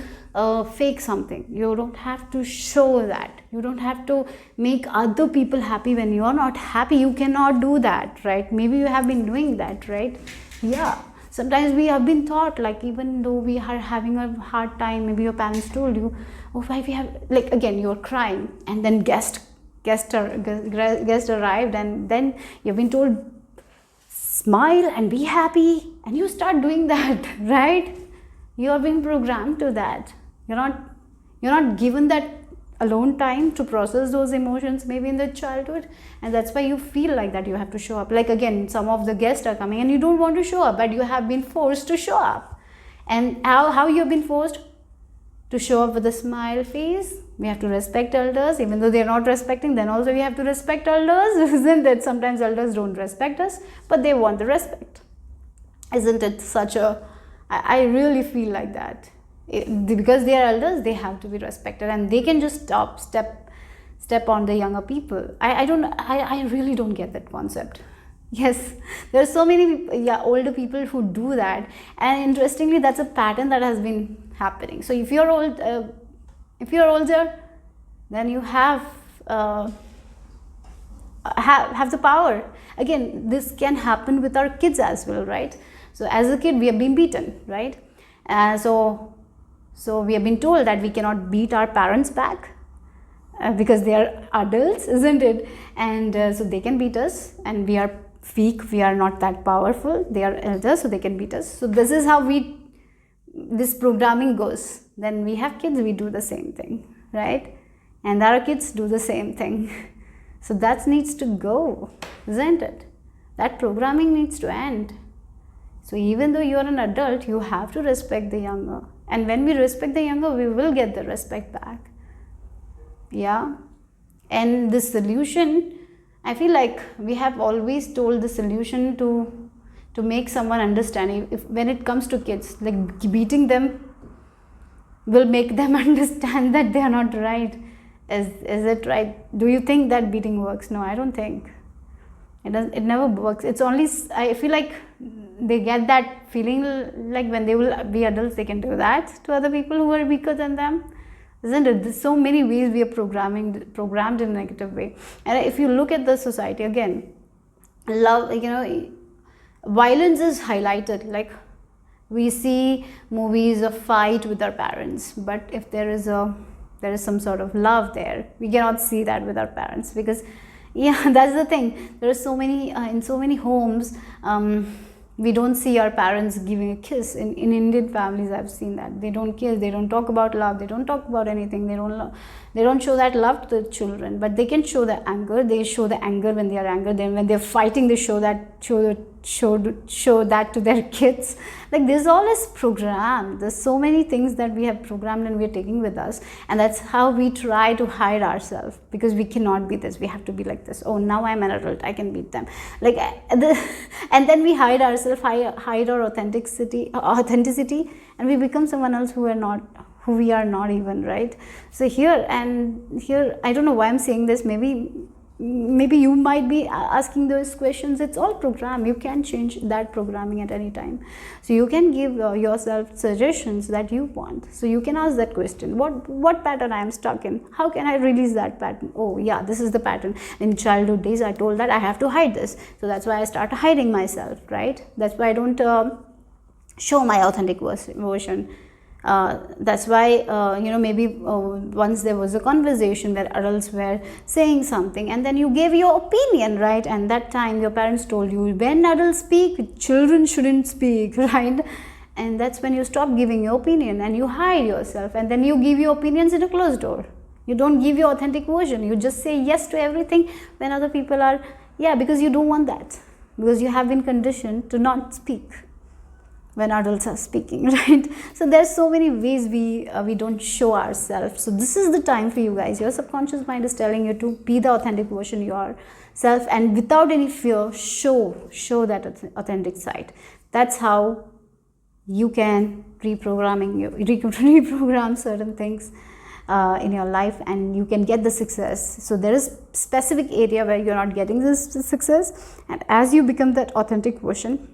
fake something. You don't have to show that. You don't have to make other people happy when you're not happy. You cannot do that, right? Maybe you have been doing that, right? Yeah. Sometimes we have been taught, like, even though we are having a hard time, maybe your parents told you, oh, why we have, like, again you're crying, and then guest arrived, and then you've been told smile and be happy, and you start doing that, right? You are being programmed to that. You're not given that alone time to process those emotions, maybe in the childhood, and that's why you feel like that you have to show up. Like, again, some of the guests are coming and you don't want to show up, but you have been forced to show up. And how you've been forced to show up with a smile face? We have to respect elders, even though they're not respecting, then also we have to respect elders. Isn't it? Sometimes elders don't respect us, but they want the respect. Isn't it such a, I really feel like that. Because they are elders, they have to be respected, and they can just step on the younger people. I really don't get that concept. Yes, there are so many older people who do that, and interestingly, that's a pattern that has been happening. So if you're older, then you have the power. Again, this can happen with our kids as well, right? So as a kid, we have been beaten, right? So we have been told that we cannot beat our parents back because they are adults, isn't it? And so they can beat us, and we are weak, we are not that powerful. They are elders, so they can beat us. So this is how this programming goes. Then we have kids, we do the same thing, right? And our kids do the same thing. So that needs to go, isn't it? That programming needs to end. So even though you are an adult, you have to respect the younger. And when we respect the younger, we will get the respect back. Yeah. And the solution, I feel like we have always told the solution to make someone understand. When it comes to kids, like, beating them will make them understand that they are not right. Is it right? Do you think that beating works? No, I don't think. It never works. It's only, I feel like they get that feeling like when they will be adults, they can do that to other people who are weaker than them. Isn't it? There's so many ways we are programmed in a negative way. And if you look at the society, again, love, violence is highlighted. Like, we see movies of fight with our parents, but if there is some sort of love there, we cannot see that with our parents, because that's the thing. There are so many in so many homes, we don't see our parents giving a kiss. In Indian families, I've seen that they don't kiss, they don't talk about love, they don't talk about anything, they don't show that love to the children. But they can show the anger. They show the anger when they are angry. Then when they're fighting, they show that to their kids. Like, this all is programmed. There's so many things that we have programmed and we're taking with us, and that's how we try to hide ourselves, because we cannot be this, we have to be like this. Oh, now I'm an adult, I can beat them, like, and then we hide ourselves, hide our authenticity, and we become someone else who we are not even, right? So here, I don't know why I'm saying this. Maybe you might be asking those questions. It's all programmed. You can change that programming at any time. So you can give yourself suggestions that you want. So you can ask that question: what pattern I am stuck in? How can I release that pattern? Oh yeah, this is the pattern. In childhood days, I told that I have to hide this. So that's why I start hiding myself, right? That's why I don't show my authentic version. That's why maybe once there was a conversation where adults were saying something, and then you gave your opinion, right? And that time your parents told you, when adults speak, children shouldn't speak, right? And that's when you stop giving your opinion and you hide yourself, and then you give your opinions in a closed door. You don't give your authentic version. You just say yes to everything when other people are, because you don't want that, because you have been conditioned to not speak when adults are speaking, right? So there's so many ways we don't show ourselves. So this is the time for you guys. Your subconscious mind is telling you to be the authentic version yourself, and without any fear, show that authentic side. That's how you can reprogram certain things in your life, and you can get the success. So there is specific area where you're not getting this success, and as you become that authentic version,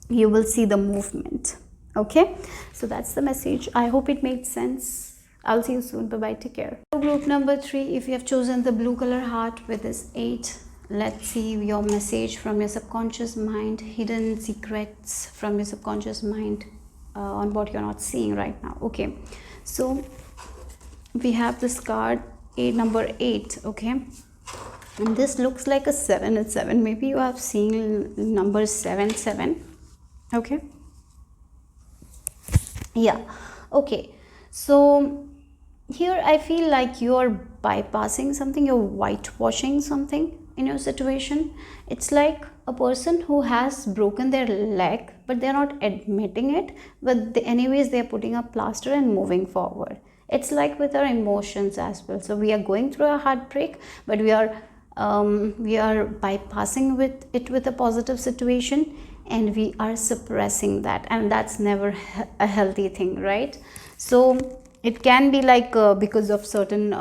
you will see the movement. Okay, so that's the message. I hope it made sense. I'll see you soon. Bye bye, take care. Group number 3, if you have chosen the blue color heart with this 8, let's see your message from your subconscious mind, hidden secrets from your subconscious mind on what you're not seeing right now. Okay, so we have this card, number 8. Okay, and this looks like a 7. It's 7. Maybe you have seen number 7. Okay, yeah. Okay, so here I feel like you're bypassing something, you're whitewashing something in your situation. It's like a person who has broken their leg, but they're not admitting it, but anyways they're putting a plaster and moving forward. It's like with our emotions as well. So we are going through a heartbreak, but we are bypassing with a positive situation, and we are suppressing that, and that's never a healthy thing, right? So it can be like because of certain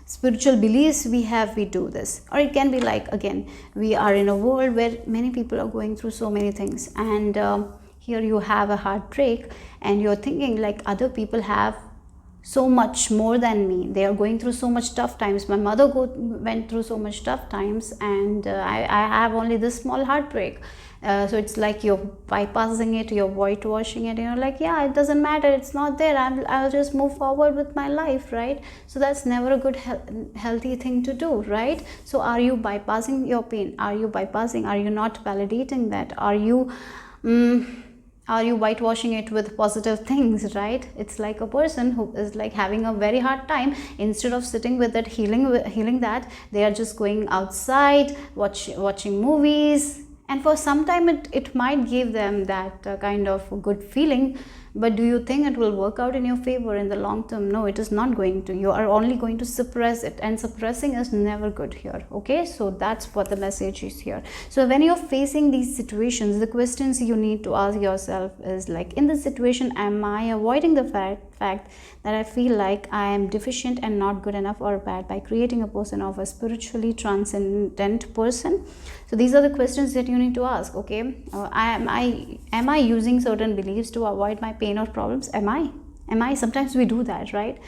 spiritual beliefs we do this, or it can be like, again, we are in a world where many people are going through so many things, and here you have a heartbreak and you're thinking like other people have so much more than me, they are going through so much tough times, my mother went through so much tough times, and I have only this small heartbreak. So it's like you're bypassing it, you're whitewashing it, you're like, yeah, it doesn't matter, it's not there, I'll just move forward with my life, right? So that's never a good healthy thing to do, right? So are you bypassing your pain? Are you not validating that? Are you whitewashing it with positive things, right? It's like a person who is like having a very hard time, instead of sitting with it, healing that, they are just going outside, watching movies, and for some time it might give them that kind of good feeling, but do you think it will work out in your favor in the long term? No, it is not going to. You are only going to suppress it, and suppressing is never good here. Okay, so that's what the message is here. So when you're facing these situations, the questions you need to ask yourself is like, in this situation, am I avoiding the fact that I feel like I am deficient and not good enough or bad by creating a person of a spiritually transcendent person? So these are the questions that you need to ask. Okay, am I using certain beliefs to avoid my pain or problems? Am I? Sometimes we do that, right?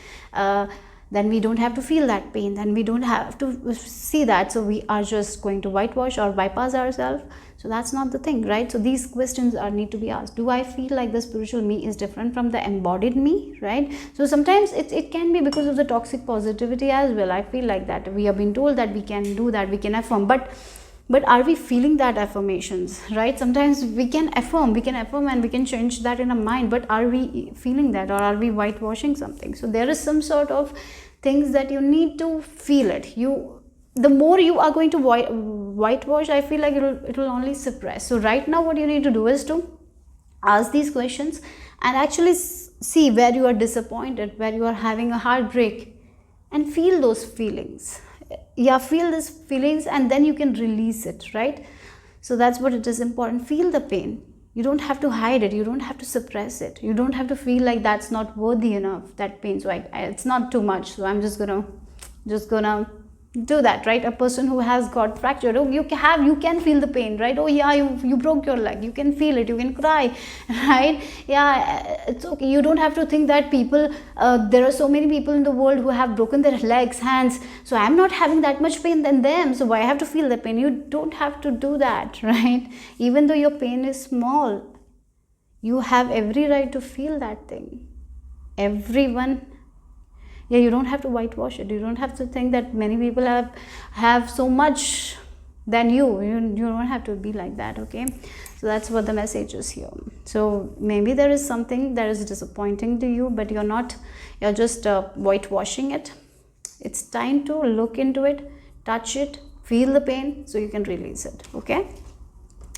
Then we don't have to feel that pain, then we don't have to see that, so we are just going to whitewash or bypass ourselves. So that's not the thing, right? So these questions need to be asked. Do I feel like the spiritual me is different from the embodied me, right? So sometimes it can be because of the toxic positivity as well. I feel like that we have been told that we can do that, we can affirm, but are we feeling that affirmations, right? Sometimes we can affirm and we can change that in our mind, but are we feeling that, or are we whitewashing something? So there is some sort of things that you need to feel it. The more you are going to whitewash, I feel like it will only suppress. So right now what you need to do is to ask these questions and actually see where you are disappointed, where you are having a heartbreak, and feel those feelings. Yeah, feel these feelings, and then you can release it, right? So that's what it is important. Feel the pain. You don't have to hide it, you don't have to suppress it, you don't have to feel like that's not worthy enough, that pain, so it's not too much, so I'm just gonna do that, right? A person who has got fractured, oh, you can feel the pain, right? Oh yeah, you broke your leg, you can feel it, you can cry, right? Yeah, it's okay. You don't have to think that people there are so many people in the world who have broken their legs, hands, so I'm not having that much pain than them, so why I have to feel the pain? You don't have to do that, right? Even though your pain is small, you have every right to feel that thing. Everyone. Yeah, you don't have to whitewash it. You don't have to think that many people have so much than you don't have to be like that. Okay, so that's what the message is here. So maybe there is something that is disappointing to you, but you're just whitewashing it. It's time to look into it, touch it, feel the pain, so you can release it. Okay,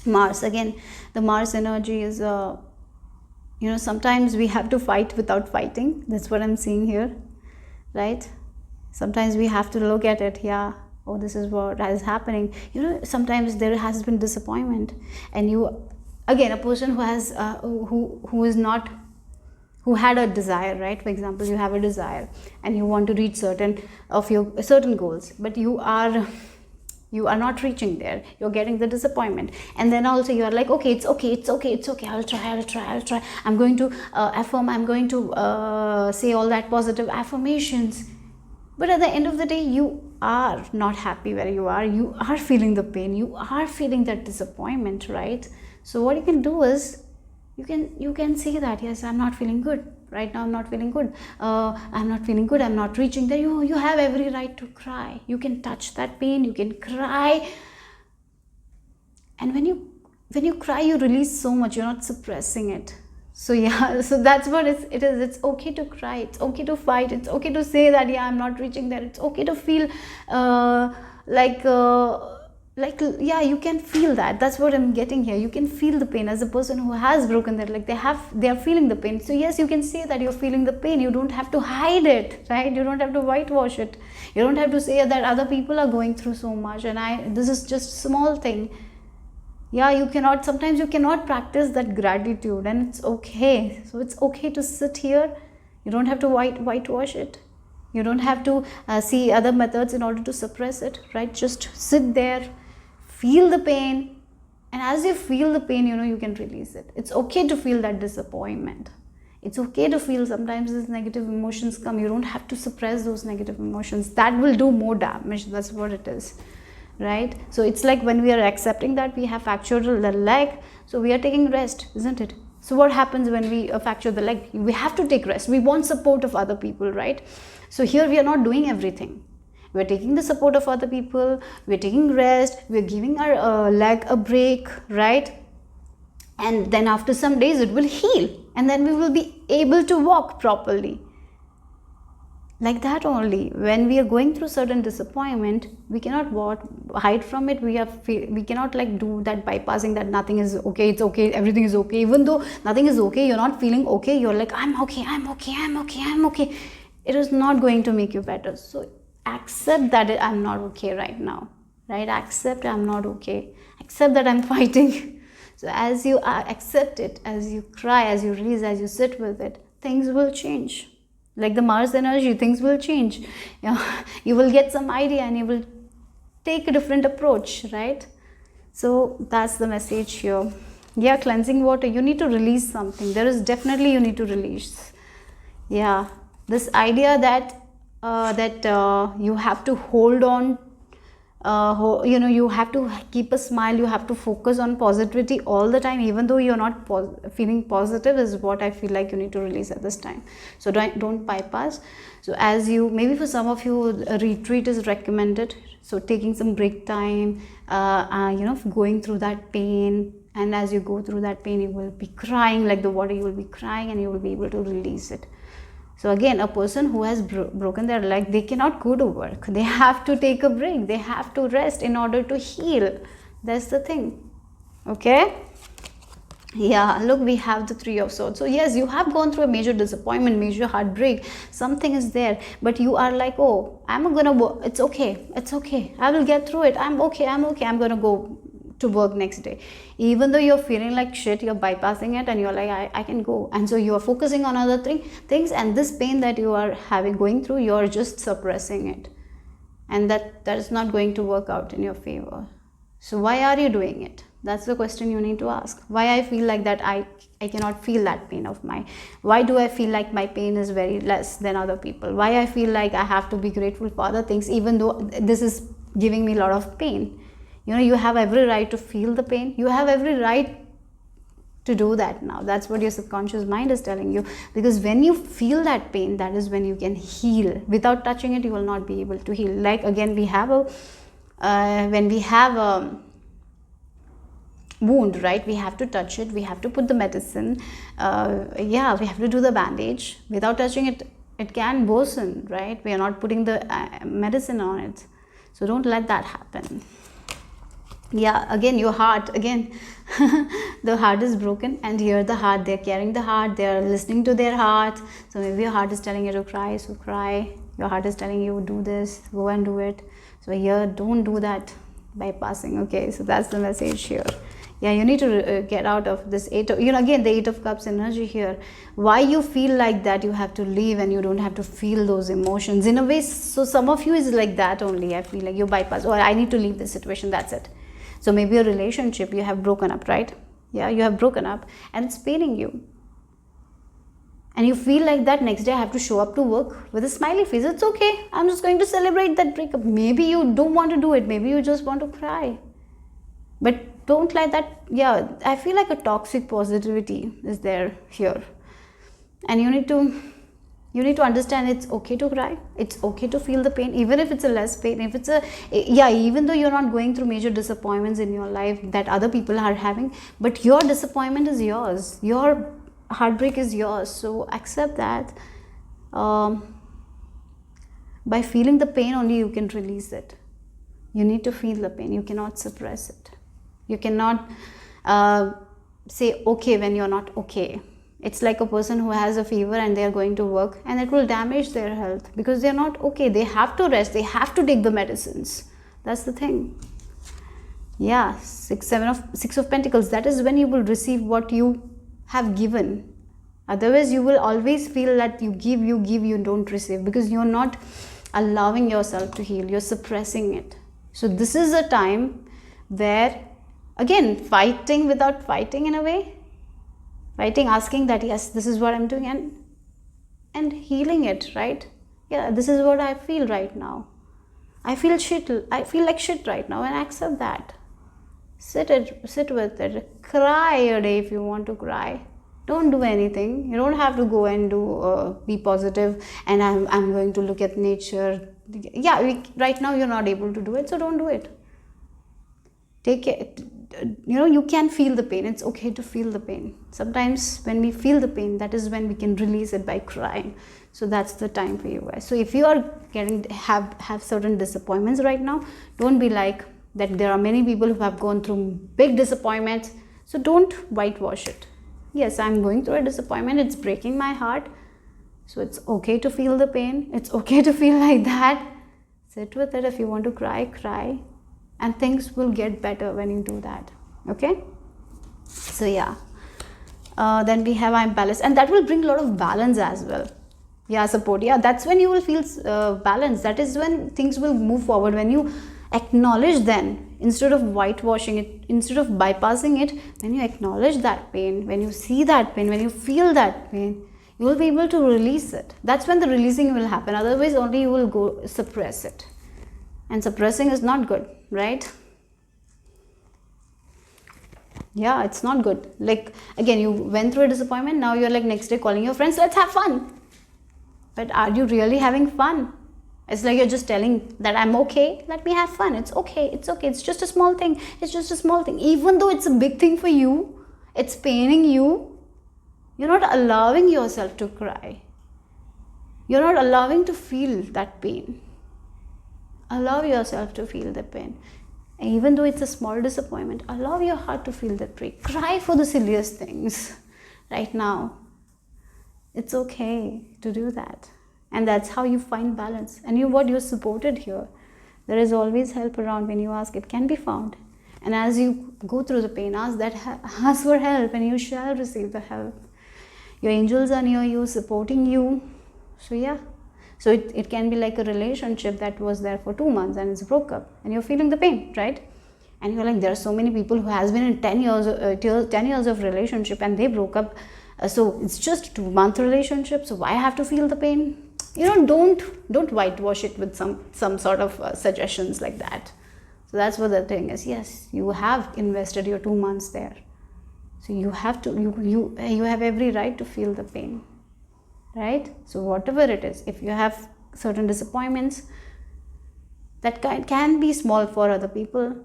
Mars, again, the Mars energy is sometimes we have to fight without fighting. That's what I'm seeing here, right? Sometimes we have to look at it. Yeah, oh, this is what is happening. Sometimes there has been disappointment, and again, a person who has who had a desire, right? For example, you have a desire and you want to reach certain goals, but you are not reaching there, you're getting the disappointment, and then also you are like, okay, it's okay, I'll try, I'm going to affirm, I'm going to say all that positive affirmations, But at the end of the day, you are not happy where you are. You are feeling the pain. You are feeling that disappointment, right? So what you can do is, you can say that, yes, I'm not feeling good right now. I'm not feeling good. I'm not feeling good. I'm not reaching there. You have every right to cry. You can touch that pain. You can cry. And when you cry, you release so much. You're not suppressing it. So yeah, so that's what it is. It's okay to cry. It's okay to fight. It's okay to say that, yeah, I'm not reaching there. It's okay to feel like yeah, you can feel that. That's what I'm getting here. You can feel the pain. As a person who has broken their leg, they are feeling the pain. So yes, you can say that you're feeling the pain. You don't have to hide it, right? You don't have to whitewash it. You don't have to say that other people are going through so much and this is just a small thing. Yeah, sometimes you cannot practice that gratitude, and it's okay. So it's okay to sit here. You don't have to whitewash it. You don't have to see other methods in order to suppress it, right? Just sit there, feel the pain, and as you feel the pain, you can release it. It's okay to feel that disappointment. It's okay to feel sometimes these negative emotions come. You don't have to suppress those negative emotions. That will do more damage. That's what it is. Right? So it's like when we are accepting that we have fractured the leg, so we are taking rest, isn't it? So what happens when we fracture the leg? We have to take rest. We want support of other people, right? So here we are not doing everything. We're taking the support of other people, we're taking rest, we're giving our leg a break, right? And then after some days it will heal, and then we will be able to walk properly. Like that only. When we are going through certain disappointment, we cannot hide from it. We cannot like do that bypassing that nothing is okay, it's okay, everything is okay. Even though nothing is okay, you're not feeling okay, you're like, I'm okay. It is not going to make you better. So accept that I'm not okay right now, right? Accept I'm not okay. Accept that I'm fighting. So as you accept it, as you cry, as you release, as you sit with it, things will change. Like the Mars energy, things will change. You will get some idea and you will take a different approach, right? So that's the message here. Yeah, cleansing water, you need to release something. There is definitely you need to release. Yeah, this idea that you have to hold on, you have to keep a smile, you have to focus on positivity all the time, even though you're not feeling positive, is what I feel like you need to release at this time. So don't bypass. So as you, maybe for some of you, a retreat is recommended. So taking some break time, going through that pain, and as you go through that pain, you will be crying like the water, you will be crying and you will be able to release it. So again, a person who has broken their leg, they cannot go to work. They have to take a break. They have to rest in order to heal. That's the thing. Okay? Yeah, look, we have the Three of Swords. So yes, you have gone through a major disappointment, major heartbreak. Something is there. But you are like, oh, I'm going to, it's okay. It's okay. I will get through it. I'm okay. I'm going to go to work next day. Even though you're feeling like shit, you're bypassing it and you're like, I can go. And so you're focusing on other things, and this pain that you are going through, you're just suppressing it, and that is not going to work out in your favor. So why are you doing it? That's the question you need to ask. Why I feel like that I cannot feel that pain of mine? Why do I feel like my pain is very less than other people? Why I feel like I have to be grateful for other things, even though this is giving me a lot of pain? You have every right to feel the pain. You have every right to do that now. That's what your subconscious mind is telling you. Because when you feel that pain, that is when you can heal. Without touching it, you will not be able to heal. Like again, we have when we have a wound, right? We have to touch it. We have to put the medicine. We have to do the bandage. Without touching it, it can worsen, right? We are not putting the medicine on it. So don't let that happen. Yeah, again, your heart, again, the heart is broken, and here the heart, they're carrying the heart, they're listening to their heart. So maybe your heart is telling you to cry, so cry. Your heart is telling you, do this, go and do it. So here, don't do that bypassing. Okay, so that's the message here. Yeah, you need to get out of this again, the Eight of Cups energy here. Why you feel like that you have to leave and you don't have to feel those emotions in a way. So some of you is like that only. I feel like you bypass, or I need to leave this situation, that's it. So maybe a relationship you have broken up, right? Yeah, you have broken up and it's paining you. and you feel like that next day I have to show up to work with a smiley face, it's okay. I'm just going to celebrate that breakup. Maybe you don't want to do it. Maybe you just want to cry. But don't let that, yeah, I feel like a toxic positivity is there here. And you need to understand it's okay to cry. It's okay to feel the pain, even if it's a less pain. If it's even though you're not going through major disappointments in your life that other people are having, but your disappointment is yours. Your heartbreak is yours. So accept that. By feeling the pain only you can release it. You need to feel the pain. You cannot suppress it. You cannot say okay when you're not okay. It's like a person who has a fever and they are going to work, and it will damage their health because they're not okay. They have to rest. They have to take the medicines. That's the thing. Yeah, Six of Pentacles. That is when you will receive what you have given. Otherwise, you will always feel that you give, you don't receive, because you're not allowing yourself to heal. You're suppressing it. So this is a time where, again, fighting without fighting in a way. Fighting, asking that, yes, this is what I'm doing, and healing it, right? Yeah, this is what I feel right now. I feel shit. I feel like shit right now, and accept that. Sit with it. Cry a day if you want to cry. Don't do anything. You don't have to go and do be positive. And I'm going to look at nature. Yeah, right now you're not able to do it, so don't do it. Take it. You can feel the pain. It's okay to feel the pain. Sometimes when we feel the pain, that is when we can release it by crying. So that's the time for you guys. So if you are have certain disappointments right now, don't be like that. There are many people who have gone through big disappointments. So don't whitewash it. Yes, I'm going through a disappointment. It's breaking my heart. So it's okay to feel the pain. It's okay to feel like that. Sit with it. If you want to cry, cry. And things will get better when you do that. Okay? So yeah. Then we have I'm balanced. And that will bring a lot of balance as well. Yeah, support. Yeah, that's when you will feel balance. That is when things will move forward. When you acknowledge then, instead of whitewashing it, instead of bypassing it, when you acknowledge that pain, when you see that pain, when you feel that pain, you will be able to release it. That's when the releasing will happen. Otherwise, only you will go suppress it. And suppressing is not good, right? Yeah, it's not good. Like, again, you went through a disappointment. Now you're like next day calling your friends, let's have fun. But are you really having fun? It's like you're just telling that I'm okay. Let me have fun. It's okay. It's okay. It's just a small thing. It's just a small thing. Even though it's a big thing for you, it's paining you. You're not allowing yourself to cry. You're not allowing to feel that pain. Allow yourself to feel the pain. Even though it's a small disappointment, allow your heart to feel that pain. Cry for the silliest things right now. It's okay to do that. And that's how you find balance. And you're supported here. There is always help around. When you ask, it can be found. And as you go through the pain, ask for help, and you shall receive the help. Your angels are near you, supporting you. So yeah. So it can be like a relationship that was there for 2 months and it's broke up, and you're feeling the pain, right? And you're like, there are so many people who has been in 10 years of relationship and they broke up. So it's just 2-month relationship. So why I have to feel the pain? Don't whitewash it with some sort of suggestions like that. So that's what the thing is. Yes, you have invested your 2 months there. So you have to, you have every right to feel the pain. Right? So whatever it is, if you have certain disappointments, that can be small for other people,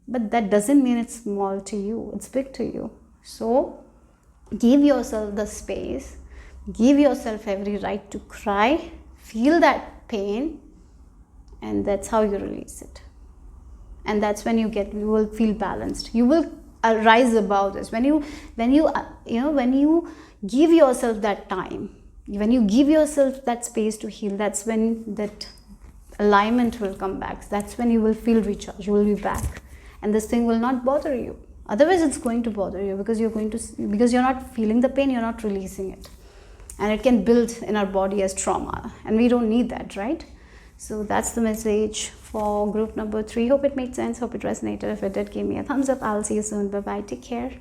but that doesn't mean it's small to you. It's big to you. So give yourself the space, give yourself every right to cry, feel that pain, and that's how you release it. And that's when you will feel balanced. You will rise above this. When you give yourself that time, when you give yourself that space to heal, that's when that alignment will come back. That's when you will feel recharged. You will be back, and this thing will not bother you. Otherwise, it's going to bother you because you're not feeling the pain. You're not releasing it, and it can build in our body as trauma, and we don't need that, right? So that's the message for group number 3. Hope it made sense. Hope it resonated. If it did, give me a thumbs up. I'll see you soon. Bye bye. Take care.